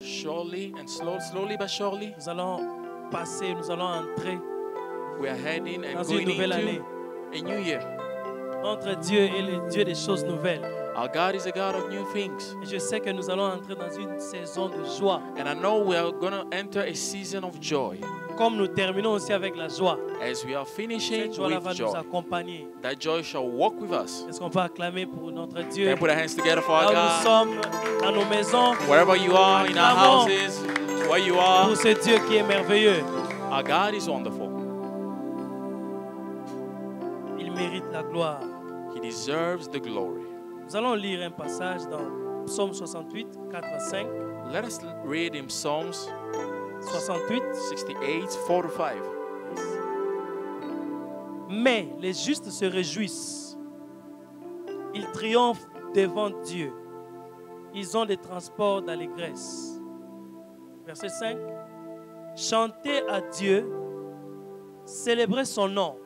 Surely and slowly but surely, nous allons passer, nous allons entrer we are heading and dans une going nouvelle année. into a new year. Notre Dieu est le Dieu des choses nouvelles. Our God is a God of new things. Et je sais que nous allons entrer dans une saison de joie. And I know we are going to enter a season of joy. Comme nous terminons aussi avec la joie, As we are finishing cette joie-là with va nous joy, accompagner. that joy shall walk with us. Est-ce qu'on peut acclamer pour notre Dieu? Can we put our hands together for Là our où nous God? sommes, dans nos maisons, Wherever you are, in our Acclamons houses, where you are, pour ce Dieu qui est merveilleux. our God is wonderful. Il mérite la gloire. He deserves the glory. Nous allons lire un passage dans Psaume 68, 4 à 5. Let us read in Psalms 68. 68, 4 to 5. Mais les justes se réjouissent. Ils triomphent devant Dieu. Ils ont des transports d'allégresse. Verset 5. Chantez à Dieu, célébrez son nom.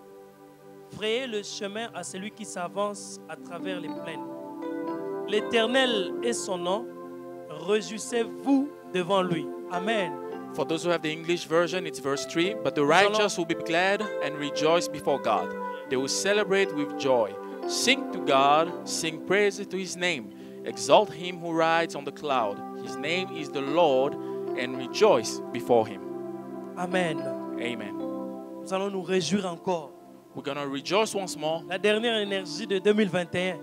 Frayez le chemin à celui qui s'avance à travers les plaines. L'Éternel est son nom. Réjouissez-vous devant lui. Amen. For those who have the English version, it's verse 3. But the righteous will be glad and rejoice before God. They will celebrate with joy. Sing to God, sing praises to his name. Exalt him who rides on the cloud. His name is the Lord, and rejoice before him. Amen. Amen. Nous allons nous réjouir encore. We're going to rejoice once more. La dernière énergie de 2021,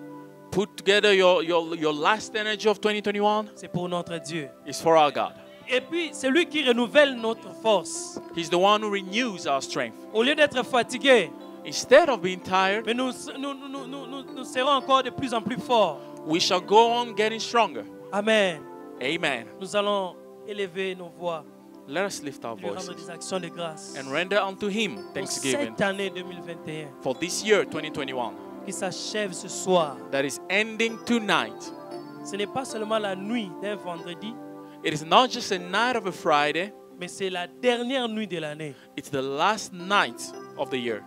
Put together your last energy of 2021. c'est pour notre Dieu. It's for our God. Et puis, c'est lui qui renouvelle notre force. He's the one who renews our strength. Au lieu d'être fatigué, Instead of being tired, mais nous serons encore de plus en plus forts. we shall go on getting stronger. Amen. Amen. Nous allons élever nos voix, Let us lift our lui rendre voices des actions de grâce. and render unto him Pour thanksgiving cette année 2021 for this year 2021 qui s'achève ce soir. that is ending tonight. Ce n'est pas seulement la nuit d'un vendredi, It is not just a night of a Friday, mais c'est la dernière nuit de l'année. it's the last night of the year.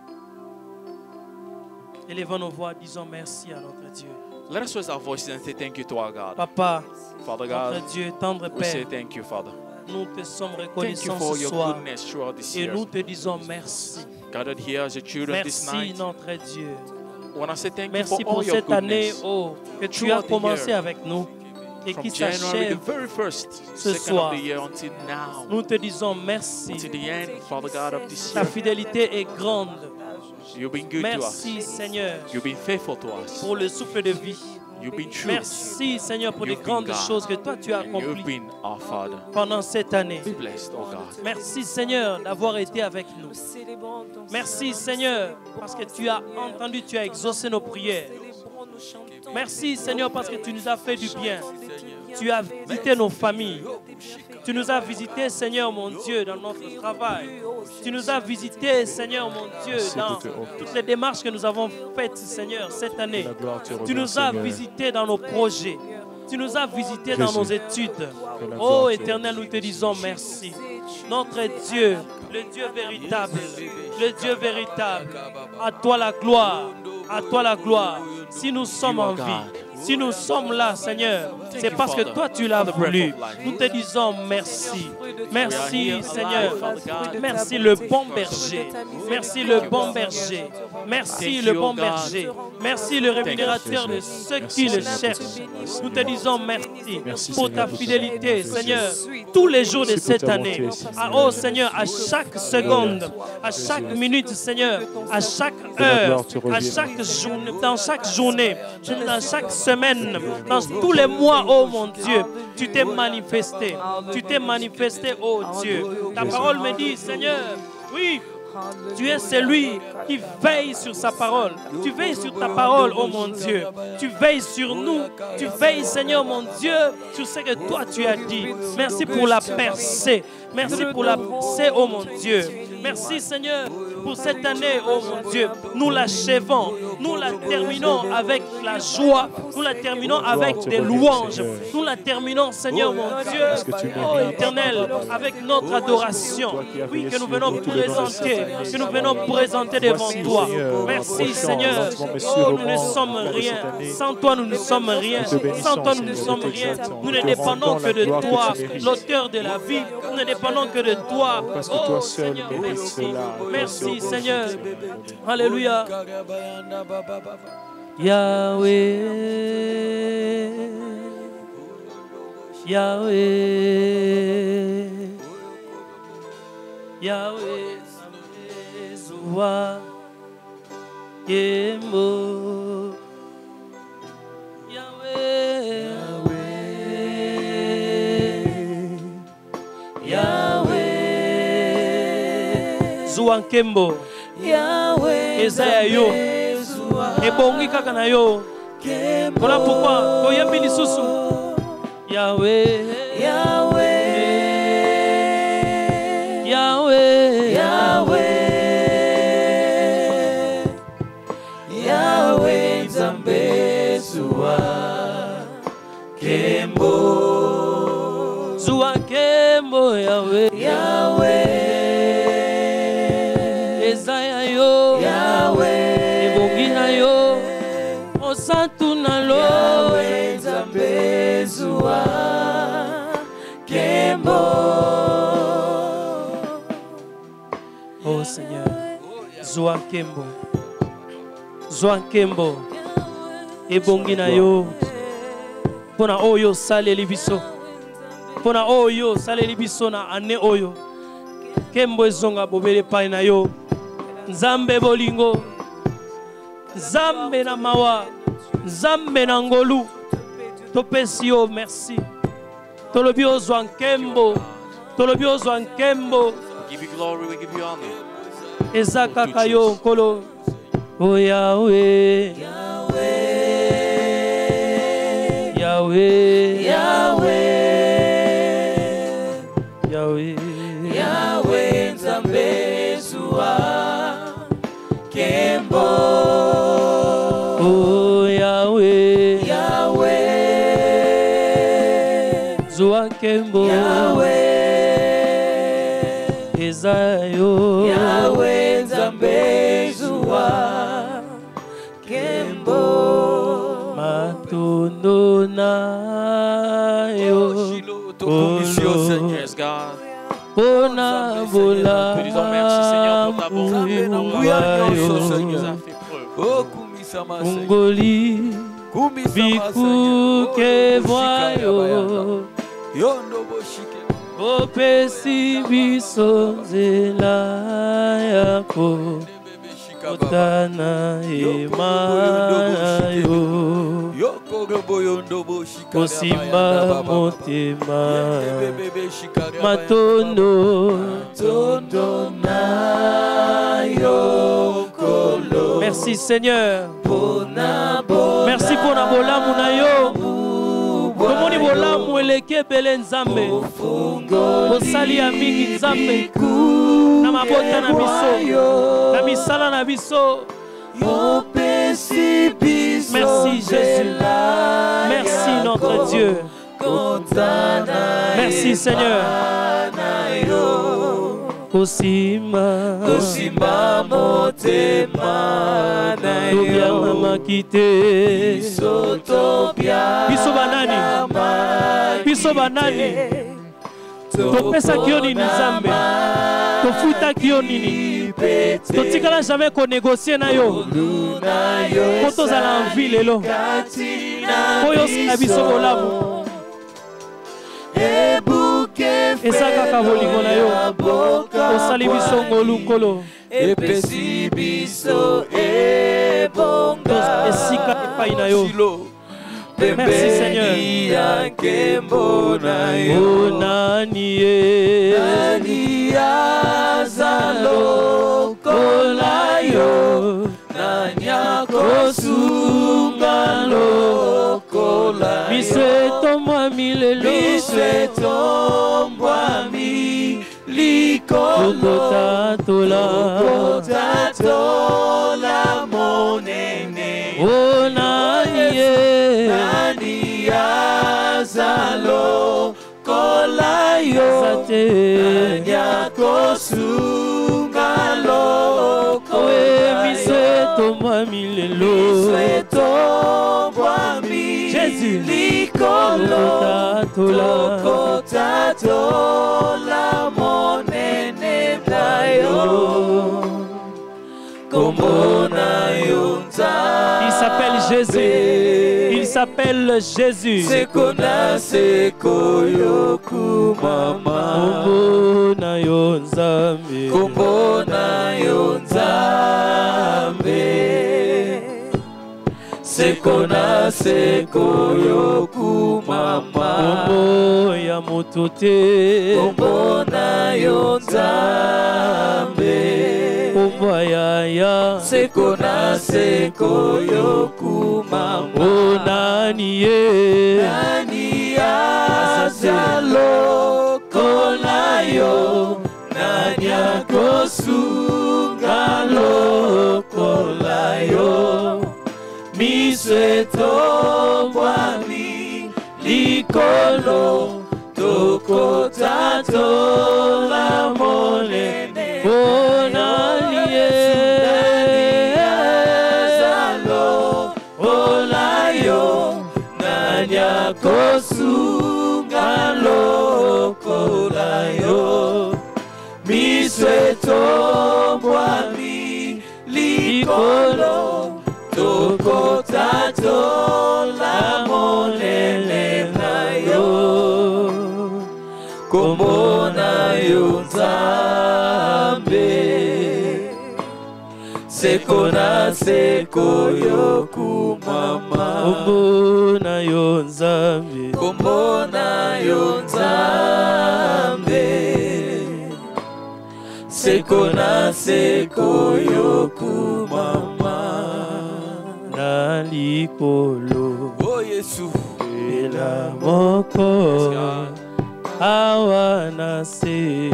Élevons nos voix, disons merci à notre Dieu. Let us raise our voices and say thank you to our God. Papa, Father God, notre Dieu, tendre we say Père, thank you, Father. nous te sommes Thank you reconnaissants for ce your soir goodness throughout this et year. nous te disons merci. Gathered here as your children this Merci night. notre Dieu. I want to say thank you Merci for pour all your cette année goodness. oh, que tu as Throughout the commencé year. avec nous et From qui January, s'achève. the very first, ce second soir. of the year until now. Nous te disons merci. To the end, Father God, of this Ta year. fidélité est grande. You've been good to us. Merci Seigneur You've been faithful to us. pour le souffle de vie. You've been true. Merci Seigneur pour les You've been grandes God. choses que toi tu as And you've accomplies been our Father. pendant cette année. Be blessed, oh God. Merci Seigneur d'avoir été avec nous. Merci Seigneur parce que tu as entendu, tu as exaucé nos prières. Merci Seigneur parce que tu nous as fait du bien. Tu as visité nos familles. Tu nous as visités Seigneur mon Dieu dans notre travail. Tu nous as visités Seigneur mon Dieu dans toutes les démarches que nous avons faites Seigneur cette année. Tu nous as visités dans nos projets. Tu nous as visités dans nos études. Oh Éternel, nous te disons merci. Notre Dieu, le Dieu véritable, le Dieu véritable. À toi la gloire, à toi la gloire. Si nous sommes en vie, si nous sommes là, Seigneur, c'est parce que toi tu l'as voulu. Nous te disons merci. Merci, Seigneur. Merci le bon berger. Merci le bon berger. Merci le bon berger. Merci le rémunérateur de ceux qui le cherchent. Nous te disons merci pour ta fidélité, Seigneur, tous les jours de cette année. Oh Seigneur, à chaque seconde, à chaque minute, Seigneur, à chaque heure, à chaque journée, dans chaque journée, dans chaque semaine, dans tous les mois, oh mon Dieu, tu t'es manifesté. Tu t'es manifesté, oh Dieu. Ta parole me dit, Seigneur, oui, tu es celui qui veille sur sa parole. Tu veilles sur ta parole, oh mon Dieu. Tu veilles sur nous. Tu veilles, Seigneur, mon Dieu, sur ce que toi tu as dit. Merci pour la percée. Merci pour la percée, oh mon Dieu. Merci, Seigneur, pour cette année, oh mon Dieu. Nous l'achevons, nous la terminons avec la joie, nous la terminons avec des louanges, nous la terminons, Seigneur mon Dieu, oh éternel, avec notre adoration, oui, que nous venons présenter devant toi. Merci Seigneur, oh nous ne sommes rien, sans toi nous ne sommes rien, sans toi nous ne sommes rien, nous ne dépendons que de toi, l'auteur de la vie, nous ne dépendons que de toi, oh Seigneur, merci, merci Seigneur, alléluia. Yahweh, Yahweh, Yahweh, Zua, Yembo, Yahweh, Yahweh, Zua Kembo, Yahweh, Ezaya yo, ebongi kaka na yo. Voilà pourquoi toyembi lisusu. Yahweh, Yahweh, Yahweh, Yahweh, Yahweh, Nzambe Zua Kembo, Zua Kembo, Yahweh, Yahweh, Ezaya yo, Yahweh, ebongi na yo, osantu na lo, Yahweh, Nzambe Zua Kembo. Oh Seigneur, Zua Kembo, Zua Kembo, ebongi na yo, pona oyo saleli biso, pona oyo saleli biso na ane oyo, Kembo ezonga bobele pai na yo, Nzambe bolingo, Nzambe na mawa, Nzambe na ngolu, topesi yo merci, tolobi ozwa nkembo, tolobi ozwa nkembo. Give you glory, we give you honor. Ezaka kayo nkolo, oh Yahweh, Yahweh, Yahweh, Yahweh, Yahweh, Yahweh, Nzambe Zua Kembo, oh Yahweh, Yahweh, Zua Kembo, Yahweh, Ezayo, Yahweh, Nzambe Zua Kembo, matondo na yo, Yes, God. Pona bola, Nous disons merci Seigneur pour ta bonté, pour nous a fait preuve. Ungoli, biku ke voyo, opesi biso nzela yako, otana emayo, osimba motema, matondo na yo. Merci Seigneur, merci pour na bolamu na yo. Komoni bolamu eleke bele Nzambe, osali ya mingi Nzambe, na mabota na biso, na misala na biso. Merci Jésus, merci notre Dieu, merci Seigneur. Osima motema na yo, makite biso banani, topesa kio nini Nzambe, tofuta kio nini, totikala jamais konégocier na yo, po tozala en vie lelo, po yosika biso bolamu, eza kaka bolingo na yo, osali biso ngolu nkolo, epesi biso ebonga, esika epai na yo. Merci Seigneur. Oh nani azalo kolayo, nanya kosungalo kola, biseto mwami lelo, biseto mwami likolo. tatola monene oh nanie nani azalo kolayo sate yakosungalo oe miseto mamilelo Jésus likolo tatola monene nayo komona yonza il s'appelle Jésus. Il s'appelle Jésus. Sekona sekoyoku mama Komona yonzambe. Komona yonzambe Sekona sekoyoku mama Kombo ya motote Komona yonzambe Kombo ya Sekona sekoyoku mama Nani ye Nani azalo kolayo Nani akosungalo kolayo Misweto mwami likolo Toko tato la monene Nani ye Kosungalo kolayo misweto mwami likolo toko tato la monene nayo komona yonzambe sekona sekoyoku mama Komona yonzambe Komona yonzambe Sekona sekoyoku mama Na likolo Oh Yesu Ela moko Awana se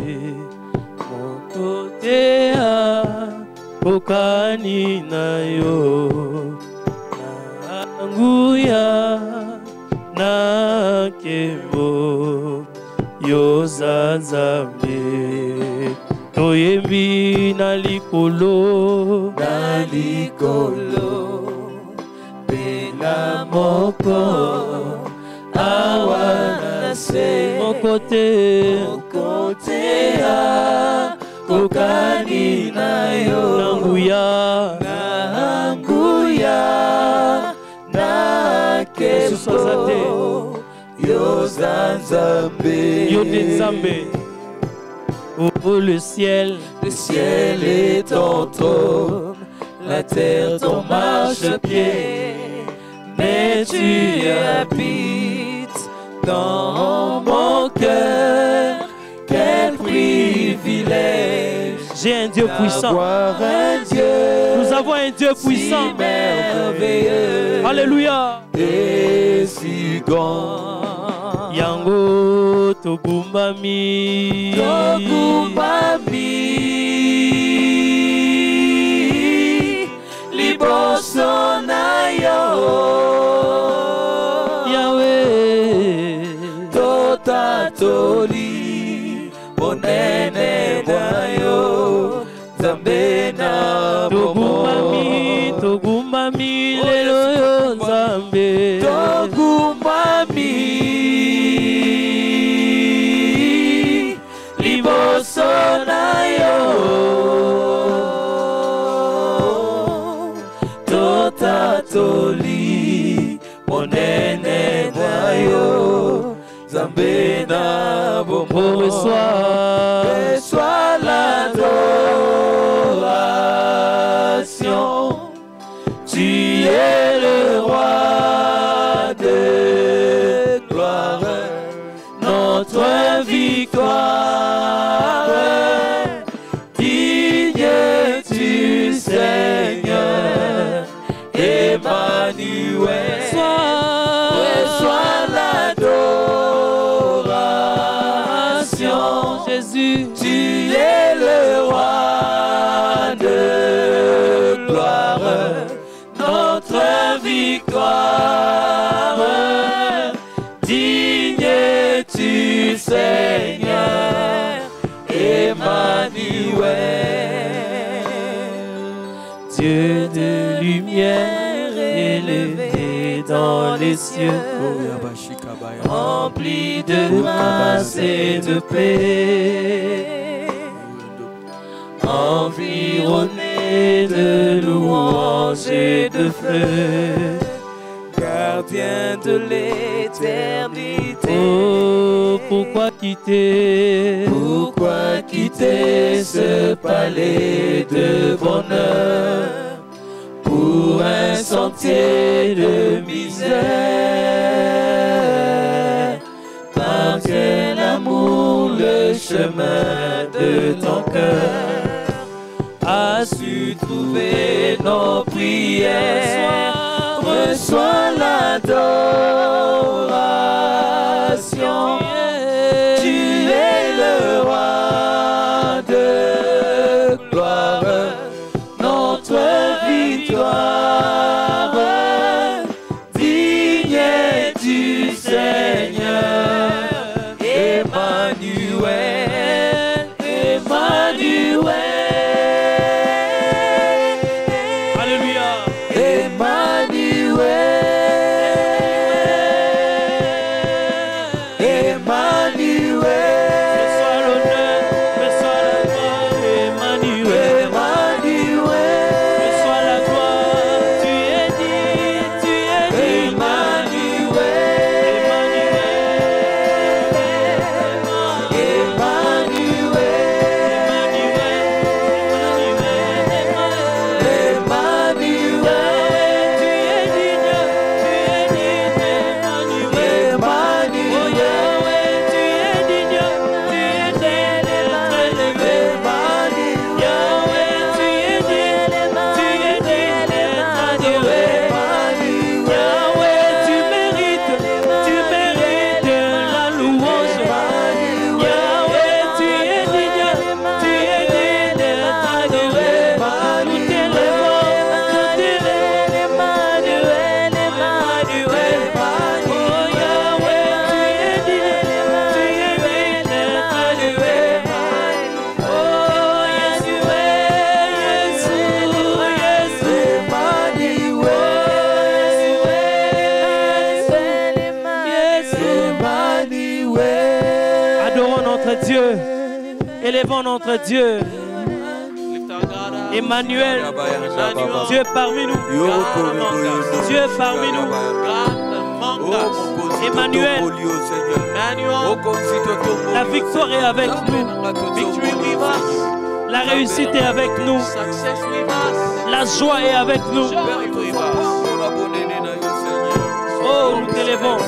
Moko tea Kokani na yo Nguya na kembo yozanzambe toyembi na likolo pena moko awana se moko te kokani na yo nanguya Susazate Yozanzambe Yodenzambe Oh le ciel est ton trône La terre ton marchepied Mais tu habites dans mon cœur Quel privilège J'ai un Dieu puissant un Dieu Nous avons un Dieu puissant si merveilleux Alléluia et si grand Yango togumbami liboso na yo Yahweh totatoli monene na yo Nzambe na togumbami lelo yo Nzambe togumbami liboso na yo totatoli monene na yo Nzambe na bombo reçois l'adoration tu es le roi de gloire notre victoire digne tu Seigneur Emmanuel reçois l'adoration Jésus tu es le roi Dieu de lumière élevé dans les cieux, rempli de grâce et de paix, environné de louanges et de feu, gardien de l'éternité. Oh, pourquoi quitter ce palais de bonheur pour un sentier de misère? Par quel amour le chemin de ton cœur a su trouver nos prières? Reçois l'adoration. Tu es le roi de gloire, notre victoire. Digne du Seigneur, Emmanuel, Emmanuel. Alléluia. Élevons notre Dieu. Emmanuel, Dieu parmi nous. Dieu parmi nous. Emmanuel, la victoire est avec nous. La réussite est avec nous. La joie est avec nous. Oh, nous t'élevons.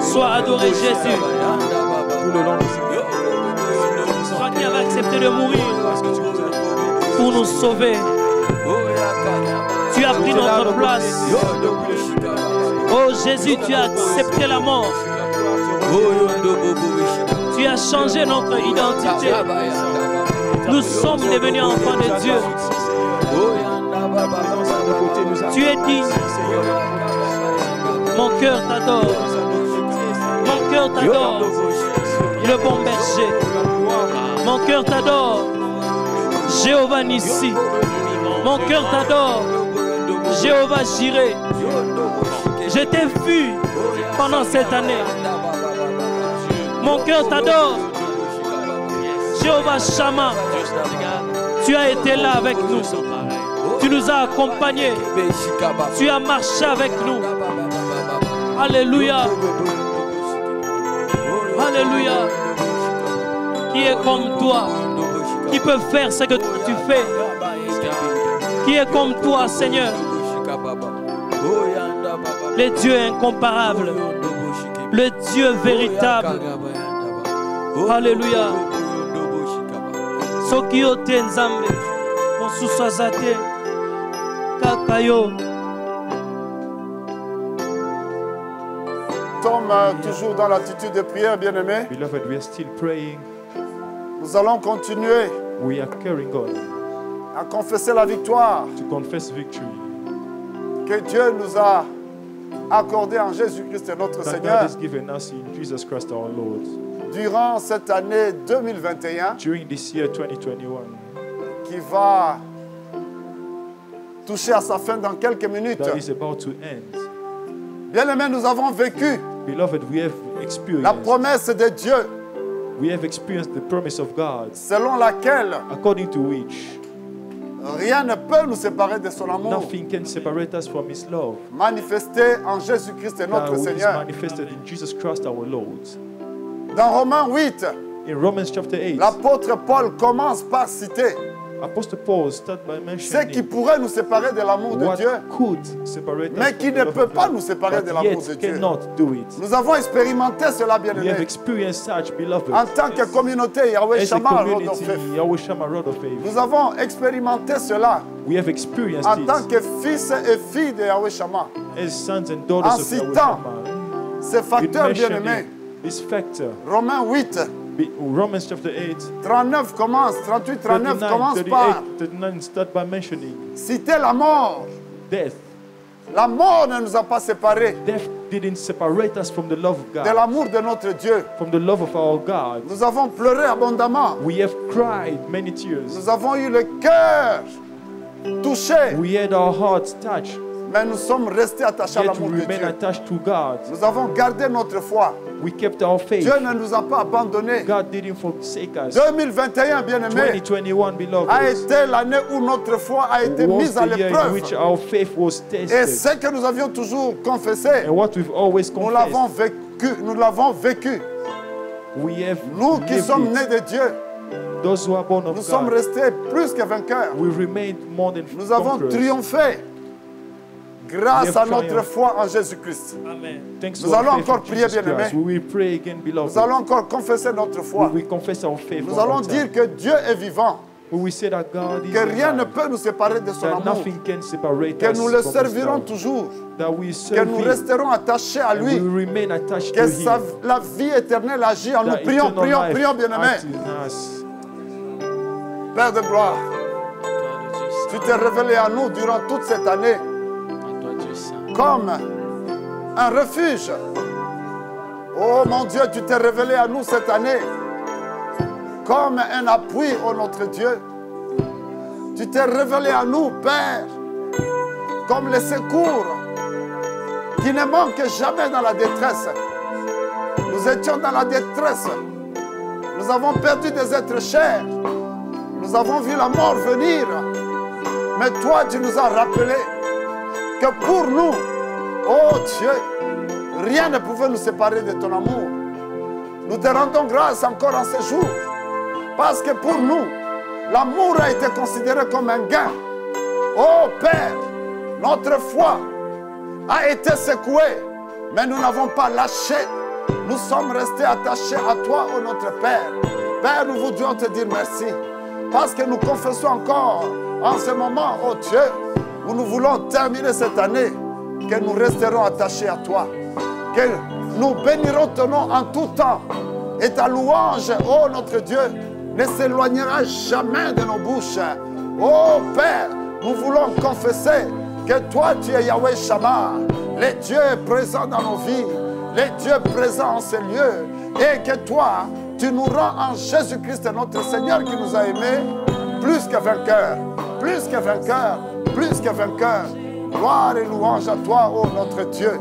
Sois adoré, Jésus. Tout le long de Toi qui avais accepté de mourir pour nous sauver. Tu as pris notre place. Oh Jésus, tu as accepté la mort. Tu as changé notre identité. Nous sommes devenus enfants de Dieu. Tu es digne. Mon cœur t'adore. Mon cœur t'adore. Le bon berger. Mon cœur t'adore. Jéhovah Nissi. Mon cœur t'adore. Jéhovah Jireh. Je t'ai vu pendant cette année. Mon cœur t'adore. Jéhovah Shammah. Tu as été là avec nous. Tu nous as accompagnés. Tu as marché avec nous. Alléluia. Alléluia. Qui est comme toi? Qui peut faire ce que tu fais? Qui est comme toi, Seigneur? Le Dieu incomparable. Le Dieu véritable. Alléluia. Soki ote nzambe mosusu aza te kaka yo. Nous sommes toujours dans l'attitude de prière, bien-aimés. Beloved, we are still praying. Nous allons continuer We are carrying on à confesser la victoire to confess victory que Dieu nous a accordée en Jésus-Christ notre that Seigneur God has given us in Jesus Christ our Lord. durant cette année 2021 During this year 2021, qui va toucher à sa fin dans quelques minutes. that is about to end. Bien-aimés, nous avons vécu Beloved, we have la experienced, promesse de Dieu we have experienced the promise of God, selon laquelle according to which rien ne peut nous séparer de son amour nothing can separate us from His love, manifesté en Jésus-Christ that notre is Seigneur. manifested in Jesus Christ our Lord. Dans Romains 8, In Romans chapter 8, l'apôtre Paul commence par citer Apostle Paul started by ce qui mentioning pourrait nous séparer de l'amour de what Dieu, could separate us mais from qui the ne love peut of pas God, nous séparer de but l'amour de yet Dieu. cannot do it. Nous avons expérimenté cela, We have bien-aimés, experienced such, beloved, en tant que communauté Yahweh as a Shammah Road community, of Faith. Yahweh Shammah Road of Faith. Nous avons expérimenté cela We have experienced en tant it que fils et filles de Yahweh Shammah. as sons and daughters En of Yahweh citant Shammah. Ces In facteurs, bien-aimés, mentioning this factor, Romains 8, Romans chapter 8, 39 commence, 38, 39 commence 39, par 38, 39 start by mentioning citer la mort. death. La mort ne nous a pas séparés Death didn't separate us from the love of de God, l'amour de notre Dieu. from the love of our God. Nous avons pleuré abondamment. We have cried many tears. Nous avons eu le cœur touché, We had our hearts touched, mais nous sommes restés attachés à yet l'amour we de remain Dieu. attached to God. Nous avons gardé notre foi. We kept our faith. Dieu ne nous a pas abandonnés. God didn't forsake us. 2021, bien-aimés, 2021, beloved, a été l'année où notre foi a été was mise à the year in l'épreuve. which our faith was Et tested. ce que nous avions toujours confessé, And what we've always nous l'avons confessed, vécu. Nous l'avons vécu. we have Nous qui lived sommes it. nés de Dieu, Those who are born nous of sommes God, restés plus que vainqueurs. we remained more than Nous avons conquerors. triomphé grâce We have à notre triumphed. foi en Jésus-Christ. Amen. Thanks Nous to our allons faith encore in prier, Jesus bien-aimés. Christ. We will pray again, beloved. Nous allons encore confesser notre foi. We will confess our faith. Nous one allons more time. dire que Dieu est vivant, We will say that God is que rien ne alive, peut nous séparer de son that amour, nothing can separate que us nous le from His servirons love, toujours, that we que serve nous Him, resterons attachés à and we lui, will remain attached que to Him. la vie éternelle agit en nous. That Prions, eternal prions, life prions, bien-aimés. acts in us. Père de gloire, À toi, Dieu tu saint. t'es révélé à nous durant toute cette année À toi, Dieu saint. comme un refuge. Oh mon Dieu, tu t'es révélé à nous cette année comme un appui, oh notre Dieu. Tu t'es révélé à nous, Père, comme le secours qui ne manque jamais dans la détresse. Nous étions dans la détresse. Nous avons perdu des êtres chers. Nous avons vu la mort venir. Mais toi, tu nous as rappelé que pour nous, oh Dieu, rien ne pouvait nous séparer de ton amour. Nous te rendons grâce encore en ce jour. Parce que pour nous, l'amour a été considéré comme un gain. Oh Père, notre foi a été secouée, mais nous n'avons pas lâché. Nous sommes restés attachés à toi, oh notre Père. Père, nous voudrions te dire merci. Parce que nous confessons encore en ce moment, oh Dieu, où nous voulons terminer cette année, que nous resterons attachés à toi. Que nous bénirons ton nom en tout temps. Et ta louange, oh notre Dieu, ne s'éloignera jamais de nos bouches. Oh Père, nous voulons confesser que toi tu es Yahweh Shammah, le Dieu présent dans nos vies, le Dieu présent en ces lieux, et que toi tu nous rends en Jésus-Christ notre Seigneur qui nous a aimés plus que vainqueurs, plus que vainqueurs, plus que vainqueurs. Gloire et louange à toi, oh notre Dieu.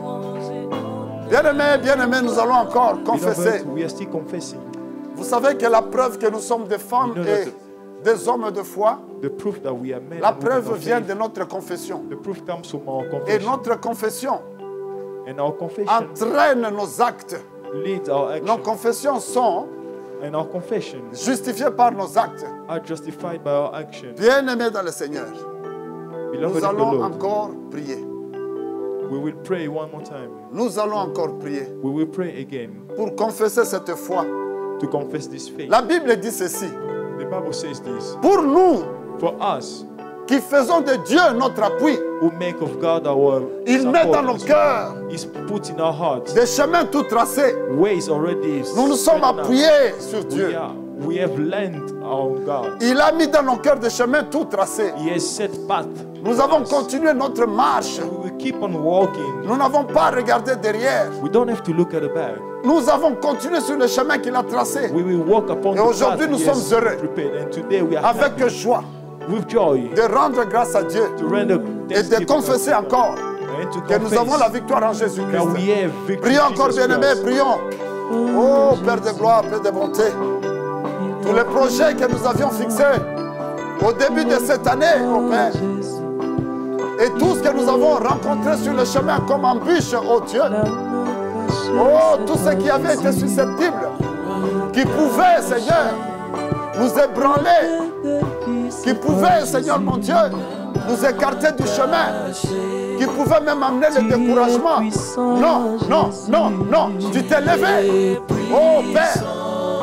Bien-aimés, nous allons encore confesser. Beloved, we are still confessing. Vous savez que la preuve que nous sommes des femmes You know et des hommes de foi, The proof that we are men la and women preuve of vient faith, de notre confession. the proof comes from our Et confession. notre confession And our confession entraîne nos actes. leads our Nos action. confessions sont And our confession justifiées par nos actes. are justified by our action. Bien-aimés dans le Seigneur, Beloved nous in the allons Lord, encore prier. we will pray one more time. Nous allons encore prier We will pray again pour confesser cette foi. to confess this faith. La Bible dit ceci. The Bible says this. Pour nous For us qui faisons de Dieu notre appui, who make of God our il met dans nos support, cœurs is put in our hearts des chemins tout tracés. ways already. Nous nous sommes straightened out. appuyés sur Dieu. We have learned on God. Il a mis dans nos cœurs des chemins tout tracés. He has set path Nous avons continué notre marche. We will keep on walking. Nous n'avons pas regardé derrière. We don't have to look at the back. Nous avons continué sur le chemin qu'il a tracé. We will walk upon Et the path aujourd'hui, nous He sommes has heureux. prepared. And today we are Avec happy, joie with joy, de rendre grâce à Dieu to render et de thanksgiving confesser encore and to que nous avons la confess victoire en that we Jésus-Christ. have victory Prions in encore, Jesus bien-aimés, Christ. prions. Oh, Père de gloire, Père de bonté. Tous les projets que nous avions fixés au début de cette année, oh Père, et tout ce que nous avons rencontré sur le chemin comme embûche, oh Dieu, oh, tout ce qui avait été susceptible, qui pouvait, Seigneur, nous ébranler, qui pouvait, Seigneur mon Dieu, nous écarter du chemin, qui pouvait même amener le découragement. Non, non, non, non, tu t'es levé, oh Père,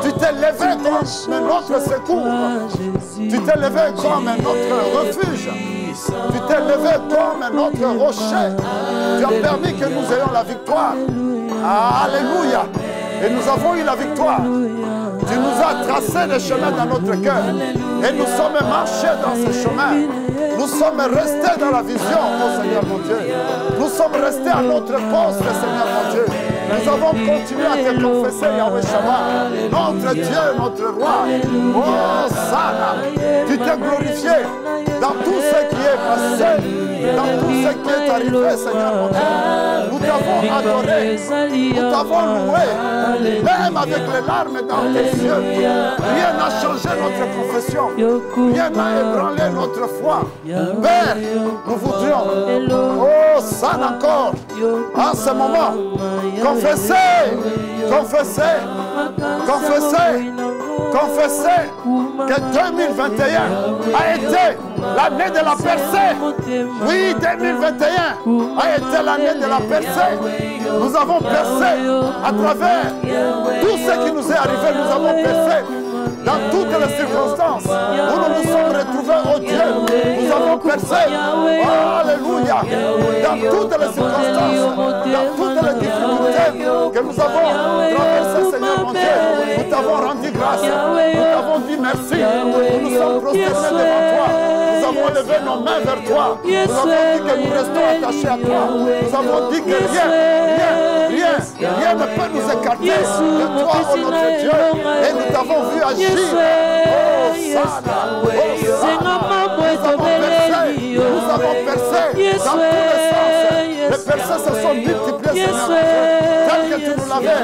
tu t'es levé comme notre secours, tu t'es levé comme notre refuge, tu t'es levé comme notre rocher, tu as permis que nous ayons la victoire. Alléluia. Et nous avons eu la victoire. Tu nous as tracé le chemin dans notre cœur. Et nous sommes marchés dans ce chemin. Nous sommes restés dans la vision, oh Seigneur mon Dieu. Nous sommes restés à notre poste, Seigneur mon Dieu. Nous avons continué à te confesser, Yahweh Shammah, notre Dieu, notre roi. Oh, Sana, tu t'es glorifié dans tout ce qui est passé, dans tout ce qui est arrivé, Seigneur mon Dieu. Nous t'avons adoré, nous t'avons loué, même avec les larmes dans tes yeux. Rien n'a changé notre confession, rien n'a ébranlé notre foi. Père, nous voudrions, oh, Sana encore, en ce moment, confessez, confessez, confessez, confessez que 2021 a été l'année de la percée. Oui, 2021 a été l'année de la percée. Nous avons percé à travers tout ce qui nous est arrivé. Nous avons percé dans toutes les circonstances où nous nous sommes retrouvés, oh Dieu. Nous avons percé, alléluia, dans toutes les circonstances, dans toutes les difficultés que nous avons traversées, Seigneur mon Dieu. Nous t'avons rendu grâce, nous t'avons dit merci, nous nous sommes prosternés devant toi. Nous avons levé nos mains vers toi. Nous avons dit que nous restons attachés à toi. Nous avons dit que rien ne peut nous écarter de toi, oh notre Dieu. Et nous t'avons vu agir. Oh, Sana, oh, Sana. Nous avons percé dans tous les sens. Les percées se sont multipliées, Seigneur, tel que tu nous l'avais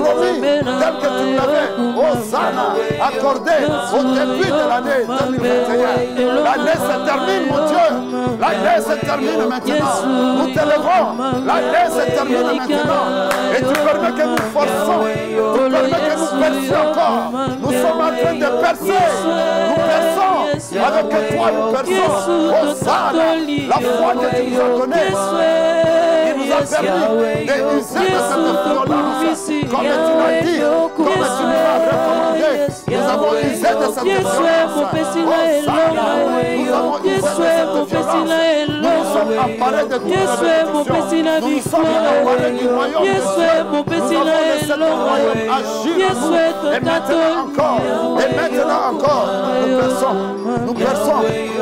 promis, tel que tu nous l'avais, oh Sana, accordé au début de l'année 2021. L'année se termine, mon Dieu. L'année se termine maintenant. Nous t'élevons. L'année se termine maintenant. Et tu permets que nous forçons. Tu permets que nous percions encore. Nous sommes en train de percer. Nous perçons. Avec toi, nous perçons. Oh Sana, la foi que tu nous as donnée. Il nous a permis d'user de cette violence. Comme tu l'as dit, comme tu nous l'as recommandé. Nous avons usé de cette violence. Nous avons usé de cette violence. Nous nous sommes emparés de toute la bénédiction. Nous nous sommes emparés du royaume de Dieu. Nous avons laissé le royaume agir. Et maintenant encore, nous perçons. Nous perçons.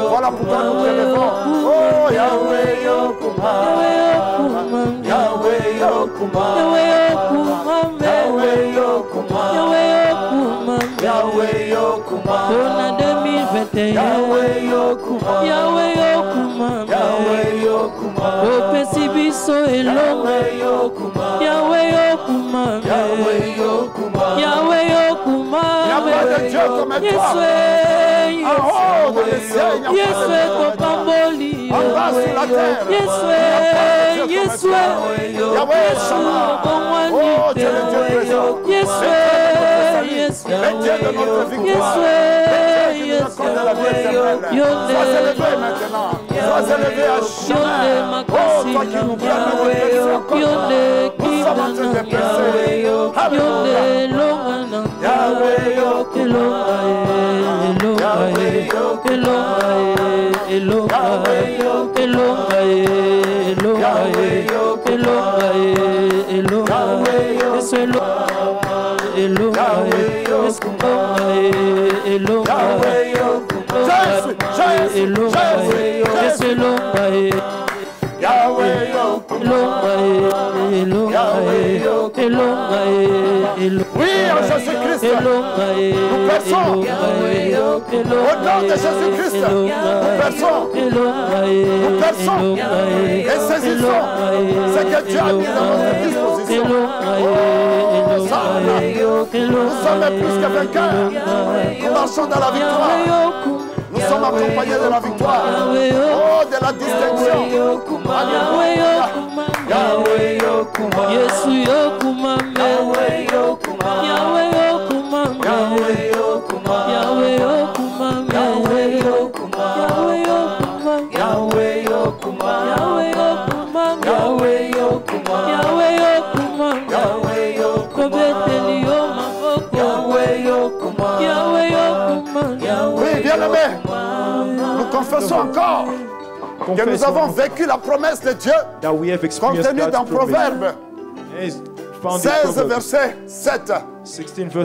Voilà pourquoi nous élevons. Oh Yahweh Yokuma. Yahweh Yokuma. Yahweh Yokuma. Yahweh Yokuma. On a 2021. Yahweh Yokuma. Yahweh Yokuma. Yahweh Yokuma. Opesi biso elongo. Yahweh Yokuma. Yahweh Yokuma. Yahweh Yokuma. Yahweh Yokuma. Il n'y a pas de Dieu comme toi. Yeswe. En haut de les cieux, il n'y a pas de Yeswe Dieu comme toi. kopamboli. En bas sur la terre, Yeswe. Yeswe. Yahweh Shammah. Oh, Dieu le Dieu présent. Yeswe. Le Dieu de notre victoire. Yeswe. Le Dieu qui nous accorde la vie éternelle. Sois élevé maintenant. Sois élevé à jamais. Oh, toi qui nous permets de percer encore. Nous sommes en train de percer. Alléluia. Yahweh Yokuma. Yahweh Yokuma. Yahweh Yahweh Yokuma. Oui, en Jésus-Christ, nous perçons. Au nom de Jésus-Christ, nous perçons. Nous perçons et saisissons ce que Dieu a mis à notre disposition. Oh, ça, nous sommes plus que vainqueurs. Nous marchons dans la victoire. Nous sommes accompagnés de la victoire. Oh, de la distinction. Alléluia. Yahweh Yokuma, Yesu Yokuma, Yahweh Yokuma, Yahweh Yokuma, Yahweh Yokuma, Yahweh Yokuma, Yahweh Yokuma, Yahweh Yokuma, Yahweh Yokuma, Yahweh Yokuma, Yahweh Yokuma, Yahweh Yokuma, Yahweh Yokuma, Yahweh Yokuma. Oui, bien-aimés, nous confessons encore que nous avons vécu la promesse de Dieu contenue dans Proverbe 16, verset 7.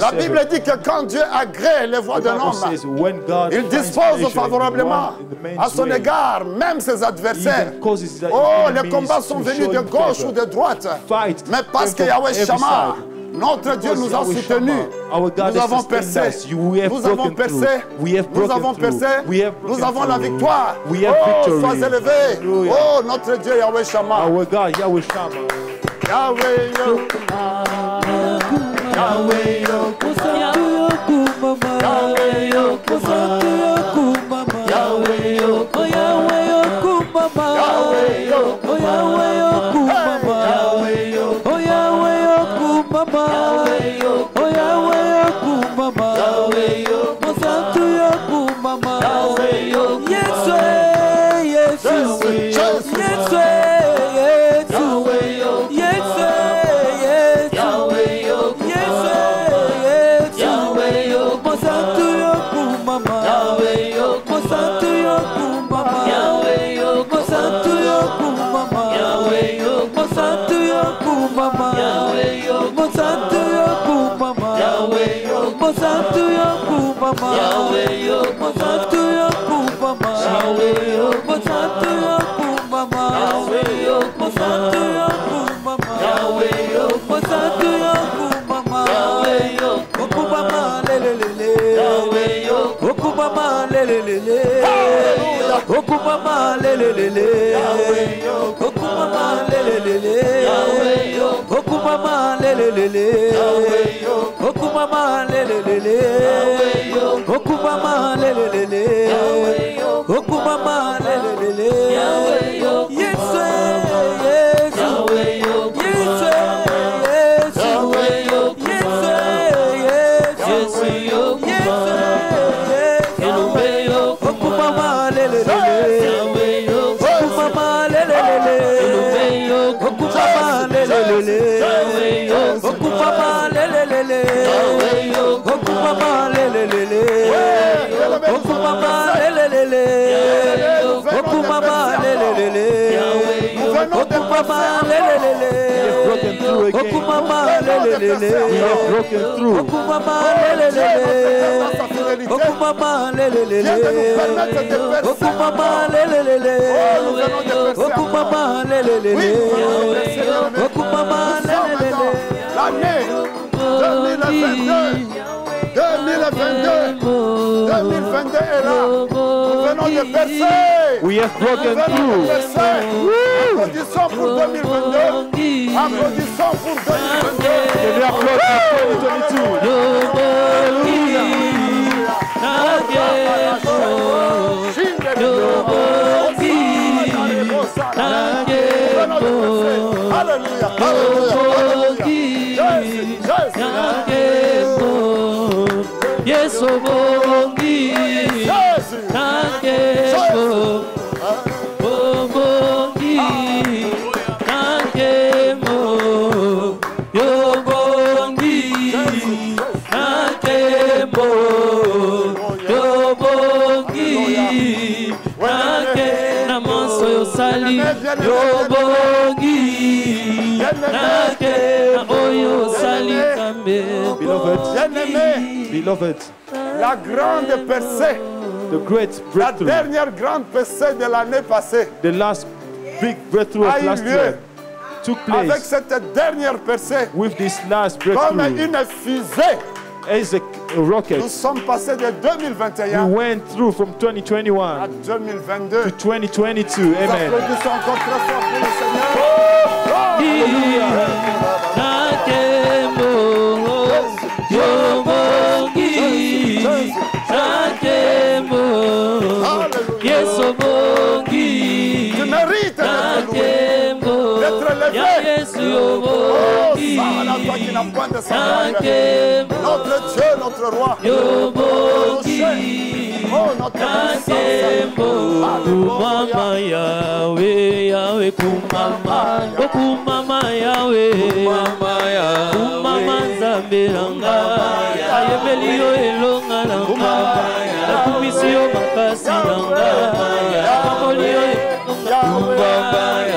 La Bible dit que quand Dieu agrée les voies de l'homme, il dispose favorablement à son égard, même ses adversaires. Oh, les combats sont venus de gauche ou de droite, mais parce que Yahweh Shammah, notre Dieu nous a soutenus. Nous avons percé. Nous avons percé. Nous avons percé. Nous avons la victoire. Oh, sois élevé. Oh, notre Dieu Yahweh Shammah. Yahweh Yokuma. Yahweh Yokuma. Yahweh Yokuma. Yahweh Yokuma. Yahweh Yokuma. Yahweh Yokuma. L'année 2022 est là. Nous venons de percer. We have broken through. Applaudissons pour 2022. Applaudissons pour 2022. We have broken through 2022. Alléluia. Yes, oh, bongi, tankemo, oh, bongi, tankemo, yo bongi, tankemo, yo bongi, tankemo, manso yo sali, yo bongi, tankemo, yo sali kambe. Bien-aimés, Beloved, la grande percée The great La breakthrough, dernière grande percée de l'année passée the last big breakthrough a of eu last lieu year took avec place cette dernière percée with this last comme breakthrough. une fusée. As a rocket, Nous sommes passés de we 2021 went through from à 2021 2022. to 2022. Nous Amen. applaudissons encore très fort pour le Seigneur. Tu mérites d'être loué, d'être élevé. Oh, Sala, toi qui n'as point de semblable. Notre Dieu, notre roi. Notre rocher. Oh, notre puissance. Kumama Yahweh, Yahweh kumama, oh kumama Yahweh, kumama Nzambelanga, ayebeli yo elonga langa, nakumisi yo makasi langa, nakoli yo elonga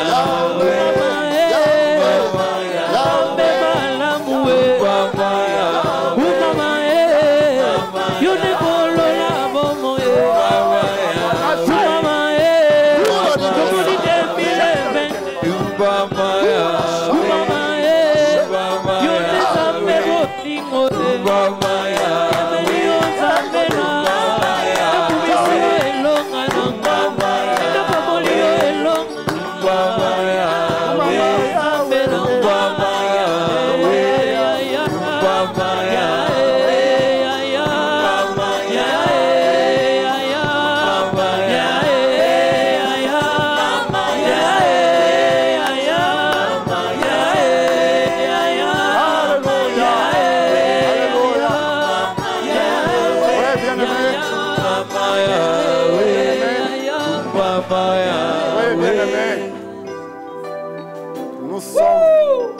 Nous sommes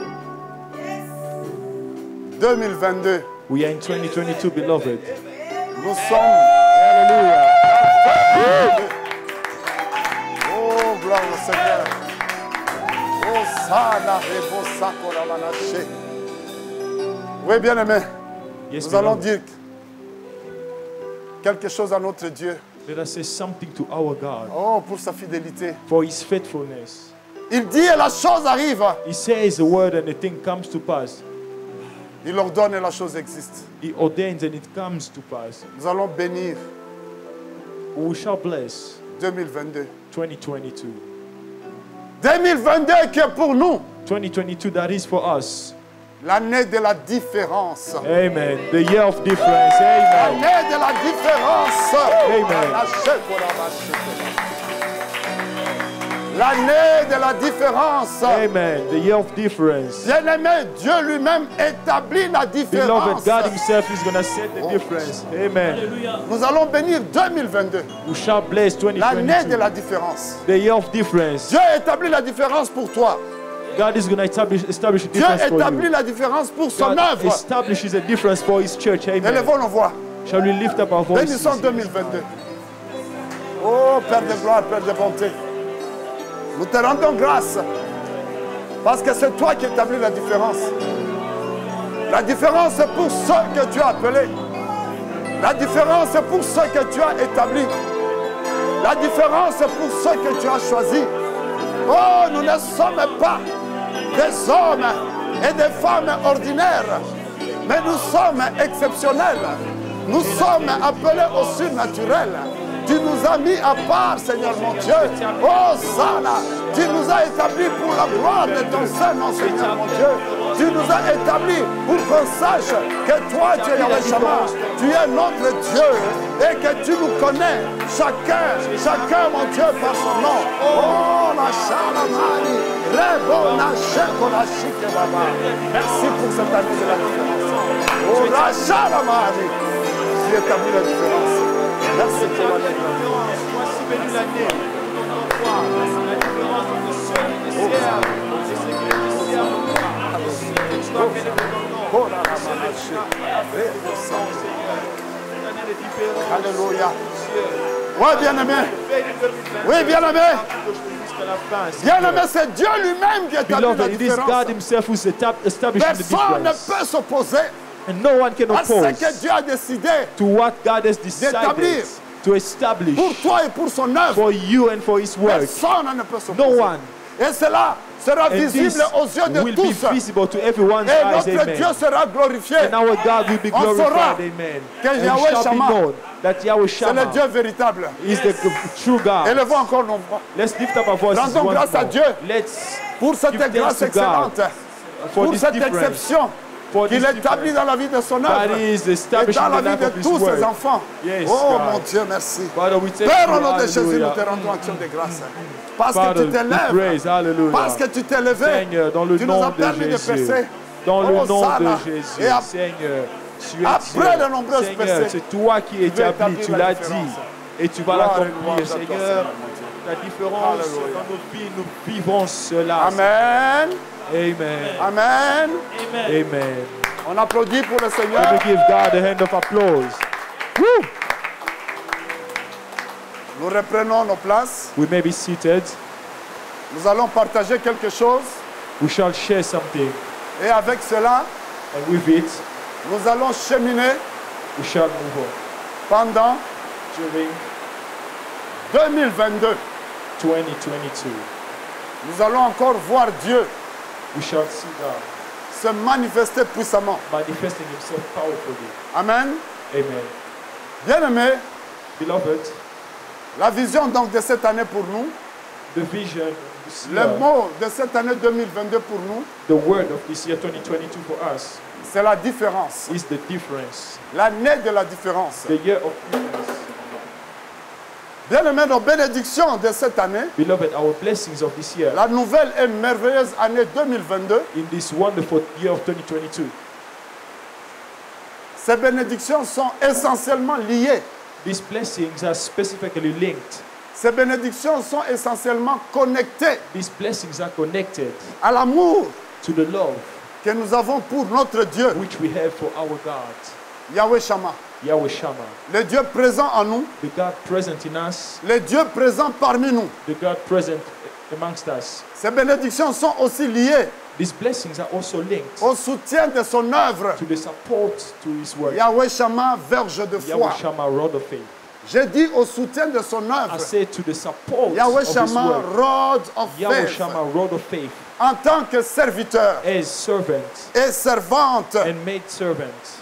2022. We are in 2022, beloved. Nous sommes. Alléluia. Oh, gloire au Seigneur. Oh, Sana Rebo Sakora Manaché. Oui, bien-aimé. Yes, Nous allons beloved. dire quelque chose à notre Dieu. Let us say something to our God Oh, pour sa fidélité. for His faithfulness. Il dit et la chose arrive. He says a word and the thing comes to pass. Il ordonne et la chose existe. He ordains and it comes to pass. Nous allons bénir We shall bless 2022. 2022. 2022 qui est pour nous 2022, that is for us. l'année de la différence. Amen. The year of difference. Amen. L'année de la différence. Amen. L'année de la différence. Amen. The year of difference. Bien-aimé, Dieu lui-même établit la différence. Beloved, God Himself is going to set the difference. Amen. Nous allons bénir 2022. We shall bless L'année de 2022. la différence. The year of difference. Dieu établit la différence pour toi. God is going to establish a Dieu difference for établit you. la différence pour son God œuvre. establishes a difference for His church. Amen. Élevons nos voix. Shall we lift up our voices? Bénissons 2022. Oh, Père de gloire, Père de bonté. Nous te rendons grâce. Parce que c'est toi qui établis la différence. La différence, c'est pour ceux que tu as appelés. La différence, c'est pour ceux que tu as établis. La différence, c'est pour ceux que tu as choisis. Oh, nous ne sommes pas des hommes et des femmes ordinaires, mais nous sommes exceptionnels. Nous sommes appelés au surnaturel. Tu nous as mis à part, Seigneur mon Dieu. Oh, Sana, tu nous as établis pour la gloire de ton Saint-Nom, Seigneur mon Dieu. Tu nous as établis pour qu'on sache que toi, tu es Yahweh Shammah. Tu es notre Dieu et que tu nous connais, chacun, mon Dieu, par son nom. Oh, la Shalamani, Rebona Shekola Shike Baba. Merci pour cette année de la différence. Oh, la Shalamani, tu établis la différence. Merci pour l'année de la différence. Voici bénie l'année. Alléluia. Oui, bien-aimé. Oui, bien-aimé. Bien-aimé, c'est Dieu lui-même qui établit la Beloved, it is God différence. Himself who is establishing the Personne ne difference. peut s'opposer And no one can à ce oppose que Dieu a décidé to what God has d'établir. decided to establish pour toi et pour son œuvre. for you and for His work. Personne ne peut No s'opposer. one. Et cela sera And this visible aux yeux de will be tous. visible to everyone's Et eyes. notre Dieu Amen. sera glorifié. And our God will be On saura glorified. Amen. que And Yahweh it shall be Shammah, known that Yahweh c'est le Shammah Dieu véritable. is the true God. Élevons encore nos voix Let's lift up our voices Rendons once grâce à more. Dieu Let's pour cette give thanks grâce to God excellente, for pour this cette difference, exception for qu'il this établit difference dans la vie de son that œuvre is et established dans in la the vie life de of His tous ses word. enfants. Yes, Oh God. mon Dieu, merci. Father, we thank Père, you. au nom de Jésus, nous Hallelujah. te rendons action de grâce. Parce Father, que tu we t'élèves, praise. Hallelujah. parce que tu t'es levé, Seigneur, dans le tu nous nom as de permis de Jésus. percer. Dans le Oh, nom Sana. de Jésus. Et Seigneur, tu es après Dieu. de nombreuses Seigneur, percées, c'est toi qui vas établis, établir tu la l'as différence. dit. Et tu vas Gloire et l'accomplir, louange à toi, Seigneur. Seigneur, mon Dieu. Ta différence Alléluia. dans nos vies, nous vivons cela. Amen. Amen. Amen. Amen. Amen. On applaudit pour le Let Seigneur. me give God a hand of applause. Woo! Nous reprenons nos places. We may be seated. Nous allons partager quelque chose. We shall share something. Et avec cela, And with it, nous allons cheminer we shall move pendant on. During 2022. 2022, Nous allons encore voir Dieu we shall see God se manifester puissamment. manifesting Himself powerfully. Amen. Amen. Bien-aimés, Beloved, la vision donc de cette année pour nous, the vision of this le year, mot de cette année 2022 pour nous, the word of this year 2022 for us c'est la différence. is the difference. L'année de la différence. The year of difference. Bien-aimés, nos bénédictions de cette année, Beloved, our blessings of this year, la nouvelle et merveilleuse année 2022, in this wonderful year of 2022, ces bénédictions sont essentiellement liées. these blessings are specifically linked. Ces bénédictions sont essentiellement connectées These blessings are connected à l'amour to the love que nous avons pour notre Dieu, which we have for our God, Yahweh Shammah. Yahweh Shammah, Le Dieu présent en nous, the God present in us, le Dieu présent parmi nous. the God present amongst us. Ces bénédictions sont aussi liées These blessings are also linked au soutien de son œuvre. to the support to His word. Yahweh Shammah, verge de foi. Yahweh Shammah, rod of faith. J'ai dit au soutien de son I œuvre. say to the support Yahweh of His Shammah, word. rod of Yahweh faith. Shammah, rod of faith, En tant que serviteur as servant et servante, and maid servant.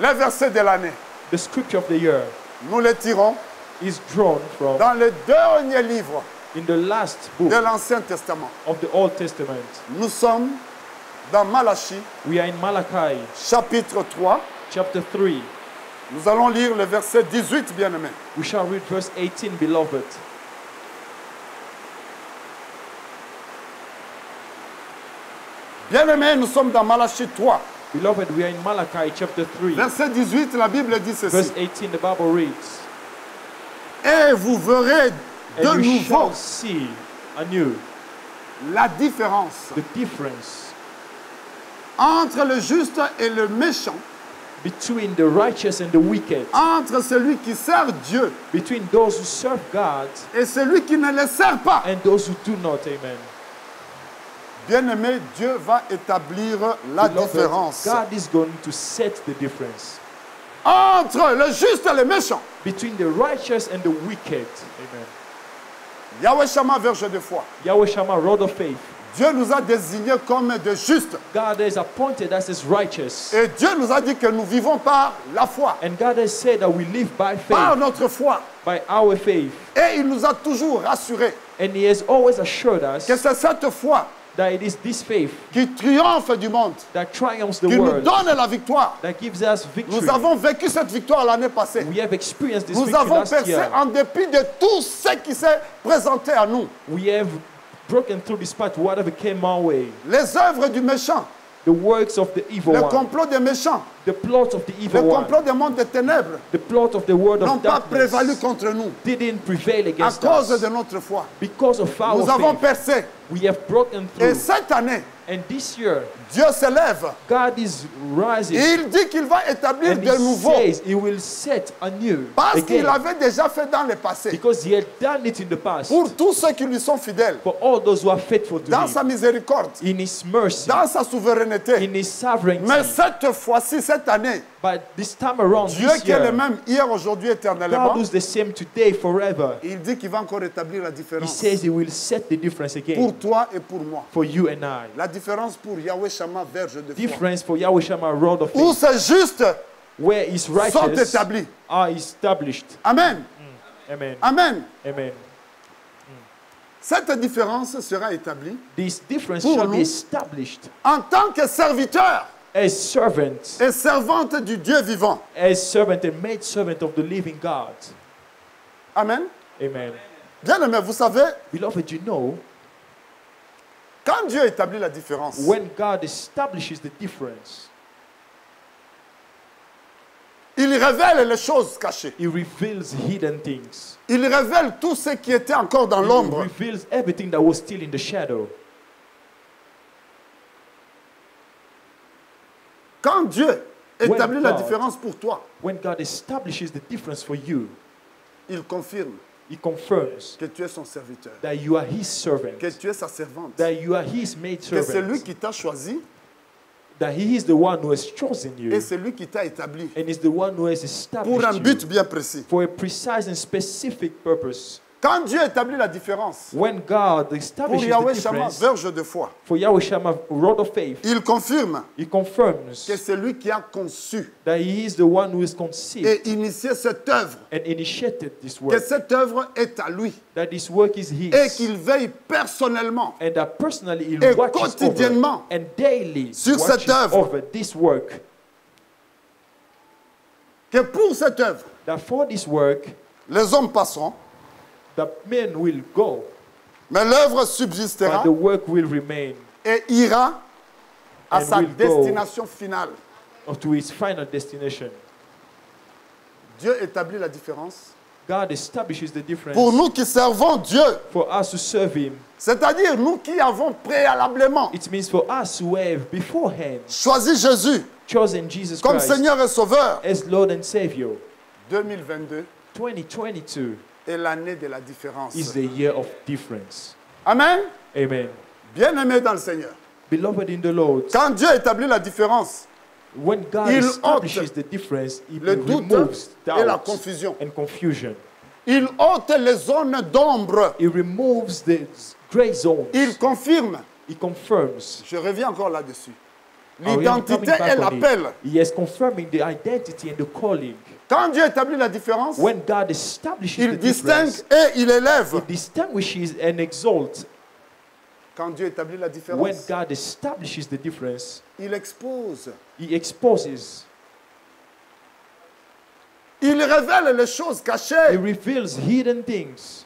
les versets de l'année, The scripture of the year nous les tirons is drawn from dans le dernier livre in the last book de l'Ancien Testament. of the Old Testament. Nous sommes dans Malachie, We are in Malachi chapitre 3. chapter 3. Nous allons lire le verset 18, bien-aimés. We shall read verse 18, beloved. Bien-aimés, nous sommes dans Malachie 3. Beloved, we are in Malachi chapter 3. Verset 18, la Bible dit Verse ceci. 18, the Bible reads, Et vous verrez de and you nouveau shall see anew la différence the difference entre le juste et le méchant, between the righteous and the wicked, entre celui qui sert Dieu between those who serve God et celui qui ne le sert pas. and those who do not. Amen. Bien-aimé, Dieu va établir la Beloved, différence God is going to set the difference entre le juste et le méchant. between the righteous and the wicked. Amen. Yahweh Shammah, verge de foi. Yahweh Shammah, rod of faith. Dieu nous a désignés comme de justes. God has appointed us as righteous. Et Dieu nous a dit que nous vivons par la foi, And God has said that we live by par faith, notre foi. by our faith. Et il nous a toujours rassurés And He has always assured us que c'est cette foi that it is this faith qui triomphe du monde, that triumphs the qui nous world, donne la victoire. that gives us victory. Nous avons vécu cette victoire l'année passée. We have experienced this Nous victory avons last percé year. en dépit de tout ce qui s'est présenté à nous. We have broken through this path, whatever came our way. Les œuvres du méchant, The works of the evil le one, complot des méchants, the plot of the le evil one, complot des mondes des ténèbres the plot of the world n'ont of pas prévalu darkness contre nous didn't prevail à against cause us. de notre foi. Because of our Nous avons faith, percé. we have broken Et through. cette année, And this year, Dieu s'élève. God is rising. Et il dit qu'il va établir And de He nouveau. says He will set anew Parce qu'il again. avait déjà fait dans le passé. Because He had done it in the past. Pour tous ceux qui lui sont fidèles. For all those who are faithful to Dans Him. sa miséricorde. In His mercy. Dans sa souveraineté. In His sovereignty. Mais cette fois-ci, cette année, But this time around, Dieu this qui est le year, même hier, aujourd'hui, éternellement, God who's the same today, forever. il dit qu'il va encore rétablir la He différence says He will set the difference again pour toi et pour moi. for you and I. La différence pour Yahweh Shammah, verge de foi. Difference for Yahweh Shammah, rod of Où faith, c'est juste, where His sont righteous établis. are established. Amen. Amen. Amen. Amen. Cette différence sera établie This difference Pour shall nous. be established en tant que serviteur as servants, et servante du Dieu vivant. as servant and made servant of the living God. Amen. Amen. Bien aimé, vous savez, Beloved, you know, quand Dieu établit la différence, when God establishes the difference, il révèle les choses cachées. He reveals hidden things. Il révèle tout ce qui était encore dans He l'ombre. reveals everything that was still in the shadow. Quand Dieu établit la God- différence pour toi, When God establishes the difference for you, il confirme He confirms que tu es son serviteur, that you are His servant, que tu es sa servante, that you are His maid que c'est lui servant, qui t'a choisi that He is the one who has chosen you, et c'est lui qui t'a établi and is the one who has pour un established but you bien précis. for a precise and specific purpose. Quand Dieu établit la différence When God pour establishes the Yahweh Shammah, difference verge de foi, for Yahweh Shammah, rod of faith, il confirme He confirms que c'est lui qui a conçu that He is the one who has conceived et initié cette œuvre, and initiated this que work, cette œuvre est à lui that this work is et His, qu'il veille personnellement and that personally He et watches over quotidiennement and daily sur cette watches œuvre. over this work. que pour cette œuvre, That for this work, les hommes passeront, the men will go, mais l'œuvre but subsistera the work will remain et ira à And sa will go. destination finale. to its final destination. Dieu établit la différence. God establishes the difference Pour nous qui servons Dieu, for us to serve Him. c'est-à-dire nous qui avons préalablement It means for us who have beforehand choisi Jésus chosen Jesus comme Christ Seigneur et Sauveur. as Lord and Savior. 2022 2022 est l'année de la différence. is the year of difference. Amen. Amen. Bien-aimés dans le Seigneur. Beloved in the Lord, Quand Dieu établit la différence, when God Il establishes ôte the difference, He le doute removes et la doubt confusion. and confusion. il ôte les zones d'ombre. He removes the gray zones. Il confirme. He confirms. Je reviens encore là-dessus. I am L'identité coming back et on it. l'appel. He is confirming the identity and the calling. Quand Dieu établit la différence, When God establishes il the distingue difference, et il élève. He distinguishes and exalts. Quand Dieu établit la When différence, God establishes the difference, il expose. He exposes. Il révèle les choses He cachées, reveals hidden things,